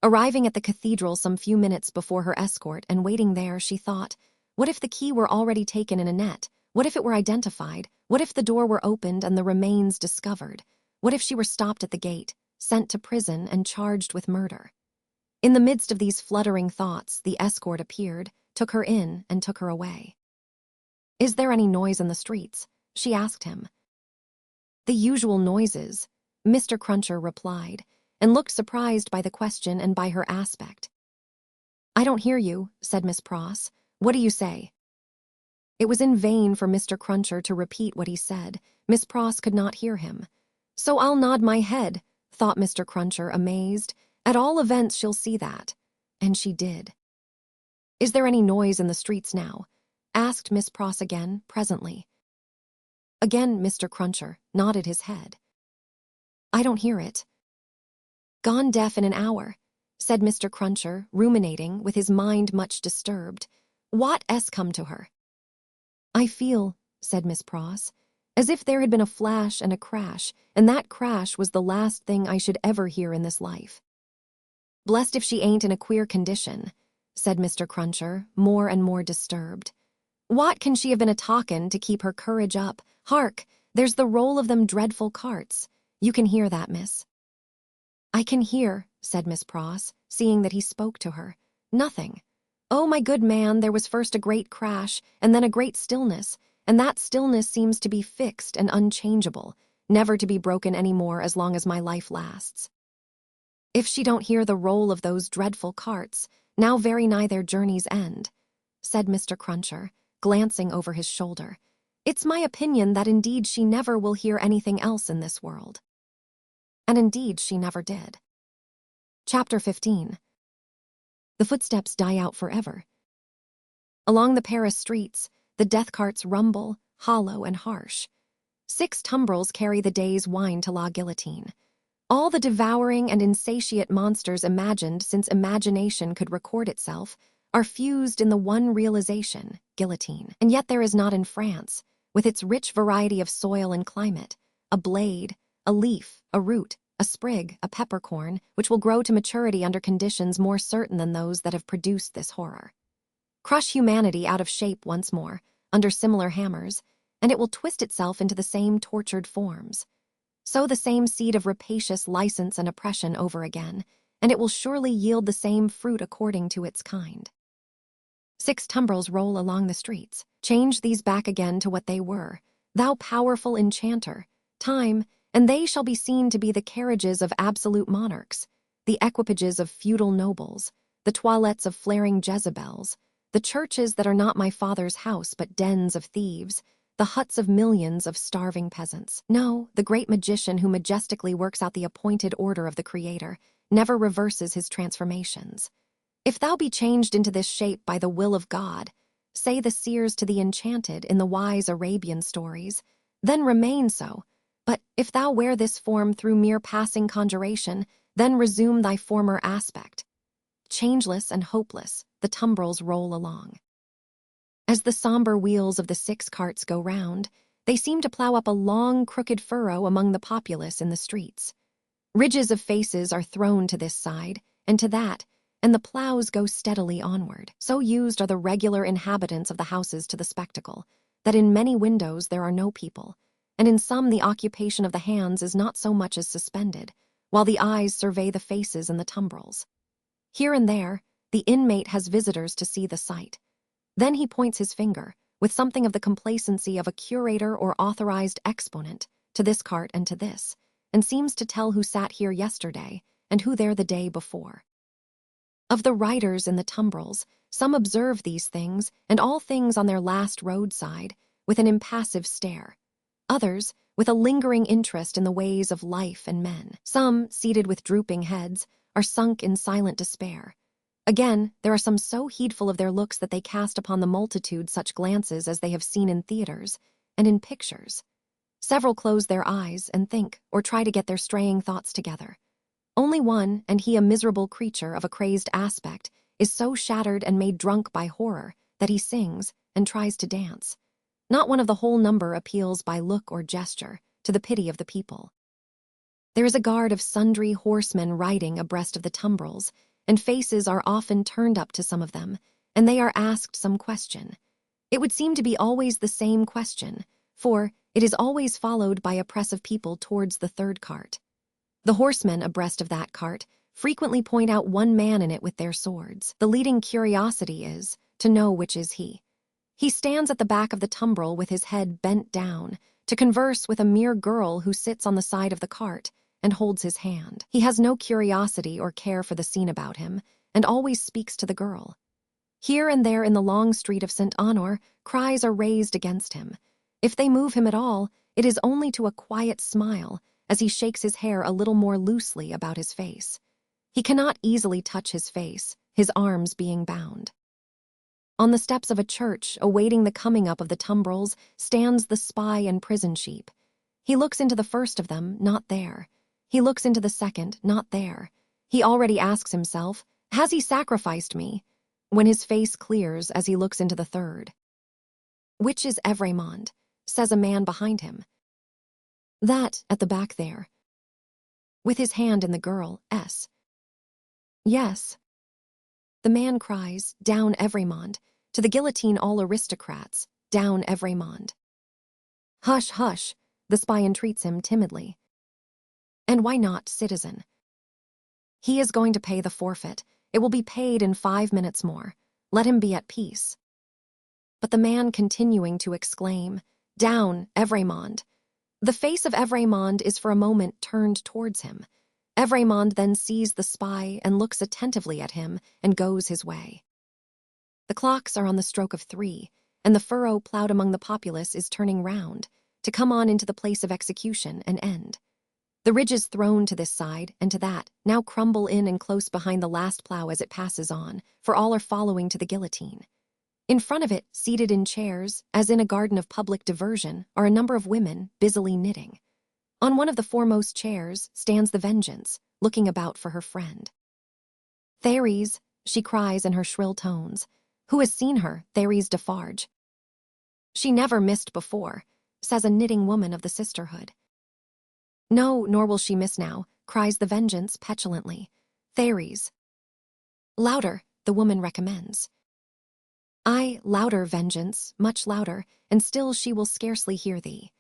Arriving at the cathedral some few minutes before her escort and waiting there, she thought, what if the key were already taken in a net? What if it were identified? What if the door were opened and the remains discovered? What if she were stopped at the gate, sent to prison, and charged with murder? In the midst of these fluttering thoughts, the escort appeared, took her in, and took her away. "Is there any noise in the streets?" she asked him. "The usual noises," Mr. Cruncher replied, and looked surprised by the question and by her aspect. "I don't hear you," said Miss Pross. "What do you say?" It was in vain for Mr. Cruncher to repeat what he said. Miss Pross could not hear him. "So I'll nod my head," thought Mr. Cruncher, amazed. "At all events she'll see that." And she did. "Is there any noise in the streets now?" asked Miss Pross again, presently. Again Mr. Cruncher nodded his head. "I don't hear it." "Gone deaf in an hour," said Mr. Cruncher, ruminating, with his mind much disturbed. "What's come to her?" "I feel," said Miss Pross, "as if there had been a flash and a crash, and that crash was the last thing I should ever hear in this life." "Blessed if she ain't in a queer condition," said Mr. Cruncher, more and more disturbed. "What can she have been a-talkin' to keep her courage up? Hark! There's the roll of them dreadful carts. You can hear that, miss?" "I can hear," said Miss Pross, seeing that he spoke to her, "nothing. Oh, my good man, there was first a great crash, and then a great stillness, and that stillness seems to be fixed and unchangeable, never to be broken any more as long as my life lasts. If she don't hear the roll of those dreadful carts, now very nigh their journey's end," said Mr. Cruncher, glancing over his shoulder, "it's my opinion that indeed she never will hear anything else in this world." And indeed she never did. Chapter 15. The footsteps die out forever. Along the Paris streets, the death carts rumble, hollow and harsh. 6 tumbrils carry the day's wine to la guillotine. All the devouring and insatiate monsters imagined since imagination could record itself are fused in the one realization, guillotine. And yet there is not in France, with its rich variety of soil and climate, a blade, a leaf, a root, a sprig, a peppercorn, which will grow to maturity under conditions more certain than those that have produced this horror. Crush humanity out of shape once more, under similar hammers, and it will twist itself into the same tortured forms. Sow the same seed of rapacious license and oppression over again, and it will surely yield the same fruit according to its kind. 6 tumbrils roll along the streets. Change these back again to what they were, thou powerful enchanter, time, and they shall be seen to be the carriages of absolute monarchs, the equipages of feudal nobles, the toilettes of flaring Jezebels, the churches that are not my father's house but dens of thieves, the huts of millions of starving peasants. No, the great magician who majestically works out the appointed order of the Creator never reverses his transformations. If thou be changed into this shape by the will of God, say the seers to the enchanted in the wise Arabian stories, then remain so. But if thou wear this form through mere passing conjuration, then resume thy former aspect. Changeless and hopeless, the tumbrils roll along. As the somber wheels of the 6 carts go round, they seem to plow up a long, crooked furrow among the populace in the streets. Ridges of faces are thrown to this side and to that, and the plows go steadily onward. So used are the regular inhabitants of the houses to the spectacle, that in many windows there are no people, and in some the occupation of the hands is not so much as suspended, while the eyes survey the faces and the tumbrils. Here and there, the inmate has visitors to see the sight. Then he points his finger, with something of the complacency of a curator or authorized exponent, to this cart and to this, and seems to tell who sat here yesterday and who there the day before. Of the riders in the tumbrils, some observe these things and all things on their last roadside with an impassive stare. Others, with a lingering interest in the ways of life and men. Some, seated with drooping heads, are sunk in silent despair. Again, there are some so heedful of their looks that they cast upon the multitude such glances as they have seen in theaters and in pictures. Several close their eyes and think, or try to get their straying thoughts together. Only one, and he a miserable creature of a crazed aspect, is so shattered and made drunk by horror that he sings and tries to dance. Not one of the whole number appeals by look or gesture to the pity of the people. There is a guard of sundry horsemen riding abreast of the tumbrils, and faces are often turned up to some of them, and they are asked some question. It would seem to be always the same question, for it is always followed by a press of people towards the third cart. The horsemen abreast of that cart frequently point out one man in it with their swords. The leading curiosity is to know which is he. He stands at the back of the tumbril with his head bent down to converse with a mere girl who sits on the side of the cart and holds his hand. He has no curiosity or care for the scene about him and always speaks to the girl. Here and there in the long street of St. Honor, cries are raised against him. If they move him at all, it is only to a quiet smile as he shakes his hair a little more loosely about his face. He cannot easily touch his face, his arms being bound. On the steps of a church, awaiting the coming up of the tumbrils, stands the spy and prison sheep. He looks into the first of them, not there. He looks into the second, not there. He already asks himself, has he sacrificed me? When his face clears as he looks into the third. Which is Evrémonde? Says a man behind him. That, at the back there. With his hand in the girl's. Yes. The man cries, down Evrémonde. To the guillotine all aristocrats, down Evrémonde. Hush, hush, the spy entreats him timidly. And why not, citizen? He is going to pay the forfeit. It will be paid in 5 minutes more. Let him be at peace. But the man continuing to exclaim, down Evrémonde. The face of Evrémonde is for a moment turned towards him. Evrémonde then sees the spy and looks attentively at him and goes his way. The clocks are on the stroke of 3, and the furrow plowed among the populace is turning round, to come on into the place of execution and end. The ridges thrown to this side and to that now crumble in and close behind the last plow as it passes on, for all are following to the guillotine. In front of it, seated in chairs, as in a garden of public diversion, are a number of women busily knitting. On one of the foremost chairs stands the Vengeance, looking about for her friend. Thérèse, she cries in her shrill tones. Who has seen her, Thérèse Defarge? She never missed before, says a knitting woman of the sisterhood. No, nor will she miss now, cries the Vengeance petulantly. Thérèse. Louder, the woman recommends. Ay, louder, Vengeance, much louder, and still she will scarcely hear thee.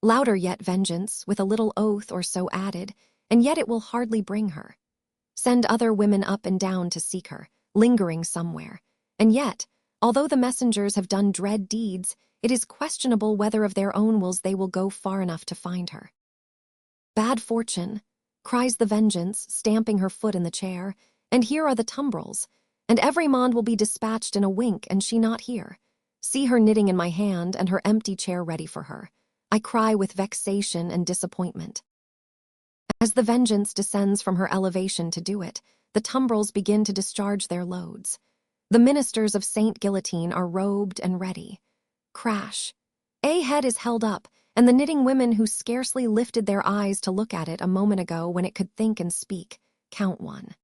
Louder yet, Vengeance, with a little oath or so added, and yet it will hardly bring her. Send other women up and down to seek her, lingering somewhere. And yet, although the messengers have done dread deeds, it is questionable whether of their own wills they will go far enough to find her. Bad fortune, cries the Vengeance, stamping her foot in the chair, and here are the tumbrils, and Evrémonde will be dispatched in a wink and she not here. See her knitting in my hand and her empty chair ready for her. I cry with vexation and disappointment. As the Vengeance descends from her elevation to do it, the tumbrils begin to discharge their loads. The ministers of Saint Guillotine are robed and ready. Crash. A head is held up, and the knitting women who scarcely lifted their eyes to look at it a moment ago when it could think and speak, count one.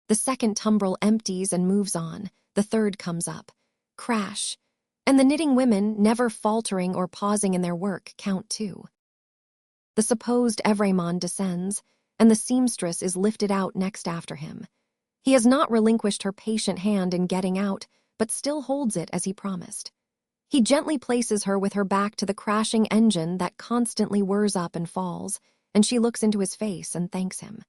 The second tumbril empties and moves on, the third comes up. Crash. And the knitting women, never faltering or pausing in their work, count two. The supposed Evrémonde descends, and the seamstress is lifted out next after him. He has not relinquished her patient hand in getting out, but still holds it as he promised. He gently places her with her back to the crashing engine that constantly whirs up and falls, and she looks into his face and thanks him.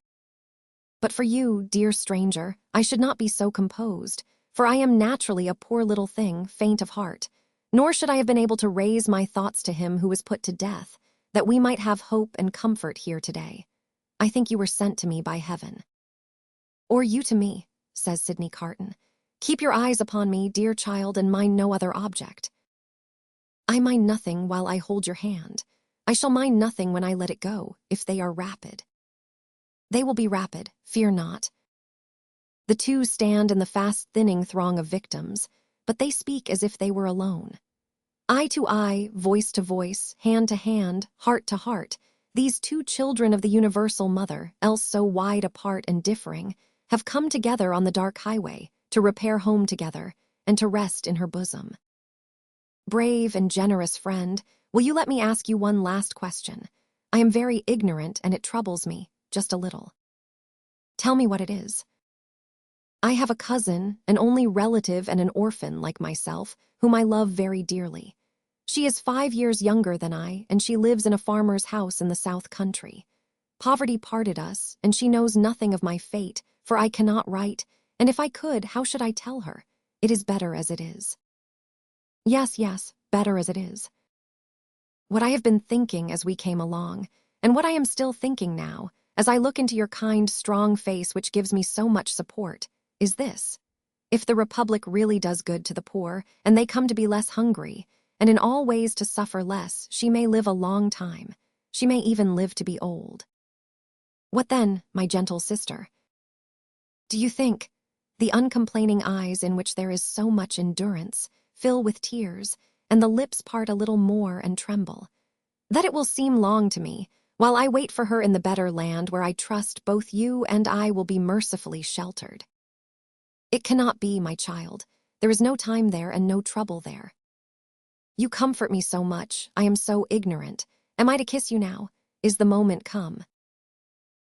But for you, dear stranger, I should not be so composed, for I am naturally a poor little thing, faint of heart, nor should I have been able to raise my thoughts to him who was put to death, that we might have hope and comfort here today. I think you were sent to me by heaven." "Or you to me," says Sidney Carton. "Keep your eyes upon me, dear child, and mind no other object." "I mind nothing while I hold your hand. I shall mind nothing when I let it go, if they are rapid." "They will be rapid, fear not." The two stand in the fast-thinning throng of victims, but they speak as if they were alone. Eye to eye, voice to voice, hand to hand, heart to heart, these two children of the universal mother, else so wide apart and differing, have come together on the dark highway, to repair home together, and to rest in her bosom. Brave and generous friend, will you let me ask you one last question? I am very ignorant, and it troubles me, just a little. Tell me what it is. I have a cousin, an only relative and an orphan like myself, whom I love very dearly. She is 5 years younger than I, and she lives in a farmer's house in the South Country. Poverty parted us, and she knows nothing of my fate, for I cannot write, and if I could, how should I tell her? It is better as it is. Yes, better as it is. What I have been thinking as we came along, and what I am still thinking now, as I look into your kind, strong face which gives me so much support, is this. If the Republic really does good to the poor, and they come to be less hungry, and in all ways to suffer less, she may live a long time. She may even live to be old. What then, my gentle sister? Do you think the uncomplaining eyes in which there is so much endurance fill with tears, and the lips part a little more and tremble, that it will seem long to me, while I wait for her in the better land where I trust both you and I will be mercifully sheltered? It cannot be, my child. There is no time there and no trouble there. You comfort me so much, I am so ignorant. Am I to kiss you now? Is the moment come?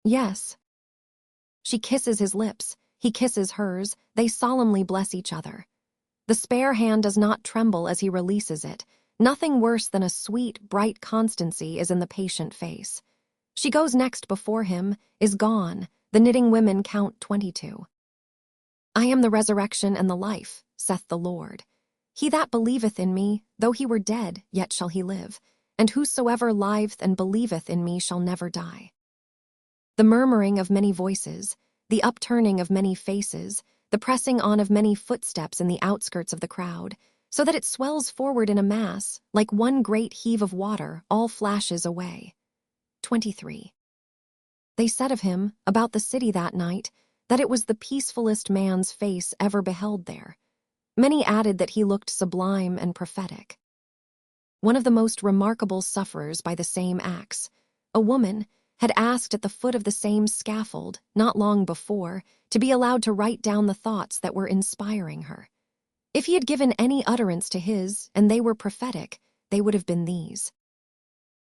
Yes. She kisses his lips, he kisses hers, they solemnly bless each other. The spare hand does not tremble as he releases it. Nothing worse than a sweet, bright constancy is in the patient face. She goes next before him, is gone. The knitting women count 22. I am the resurrection and the life, saith the Lord. He that believeth in me, though he were dead, yet shall he live, and whosoever liveth and believeth in me shall never die. The murmuring of many voices, the upturning of many faces, the pressing on of many footsteps in the outskirts of the crowd, so that it swells forward in a mass, like one great heave of water, all flashes away. 23. They said of him, about the city that night, that it was the peacefulest man's face ever beheld there. Many added that he looked sublime and prophetic. One of the most remarkable sufferers by the same axe, a woman, had asked at the foot of the same scaffold, not long before, to be allowed to write down the thoughts that were inspiring her. If he had given any utterance to his, and they were prophetic, they would have been these.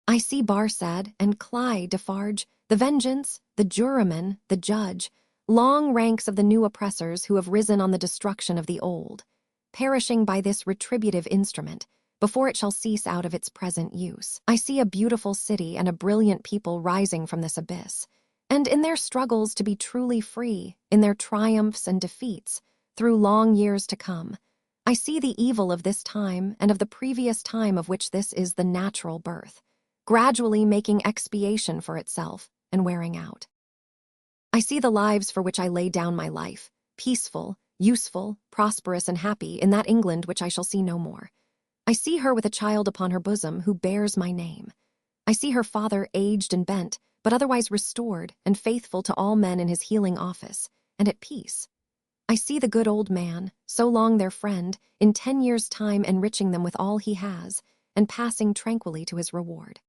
I see Barsad and Clyde Defarge, the vengeance, the juryman, the judge, long ranks of the new oppressors who have risen on the destruction of the old, perishing by this retributive instrument, before it shall cease out of its present use. I see a beautiful city and a brilliant people rising from this abyss, and in their struggles to be truly free, in their triumphs and defeats, through long years to come, I see the evil of this time and of the previous time of which this is the natural birth, gradually making expiation for itself and wearing out. I see the lives for which I lay down my life, peaceful, useful, prosperous, and happy in that England which I shall see no more. I see her with a child upon her bosom who bears my name. I see her father aged and bent, but otherwise restored and faithful to all men in his healing office, and at peace. I see the good old man, so long their friend, in 10 years' time enriching them with all he has, and passing tranquilly to his reward.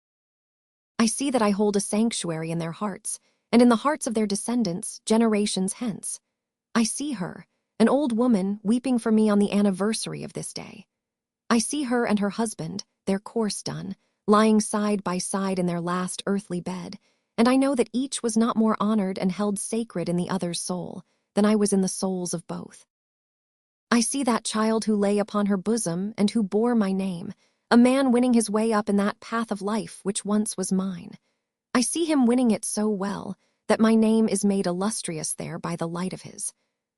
I see that I hold a sanctuary in their hearts, and in the hearts of their descendants, generations hence. I see her, an old woman, weeping for me on the anniversary of this day. I see her and her husband, their course done, lying side by side in their last earthly bed, and I know that each was not more honored and held sacred in the other's soul than I was in the souls of both. I see that child who lay upon her bosom and who bore my name, a man winning his way up in that path of life which once was mine. I see him winning it so well that my name is made illustrious there by the light of his.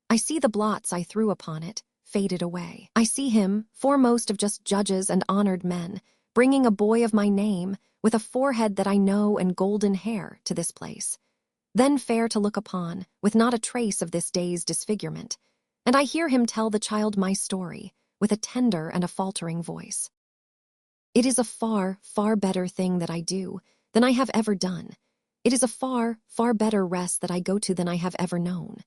I see the blots I threw upon it, faded away. I see him, foremost of just judges and honored men, bringing a boy of my name, with a forehead that I know and golden hair, to this place, then fair to look upon, with not a trace of this day's disfigurement, and I hear him tell the child my story, with a tender and a faltering voice. It is a far, far better thing that I do than I have ever done. It is a far, far better rest that I go to than I have ever known.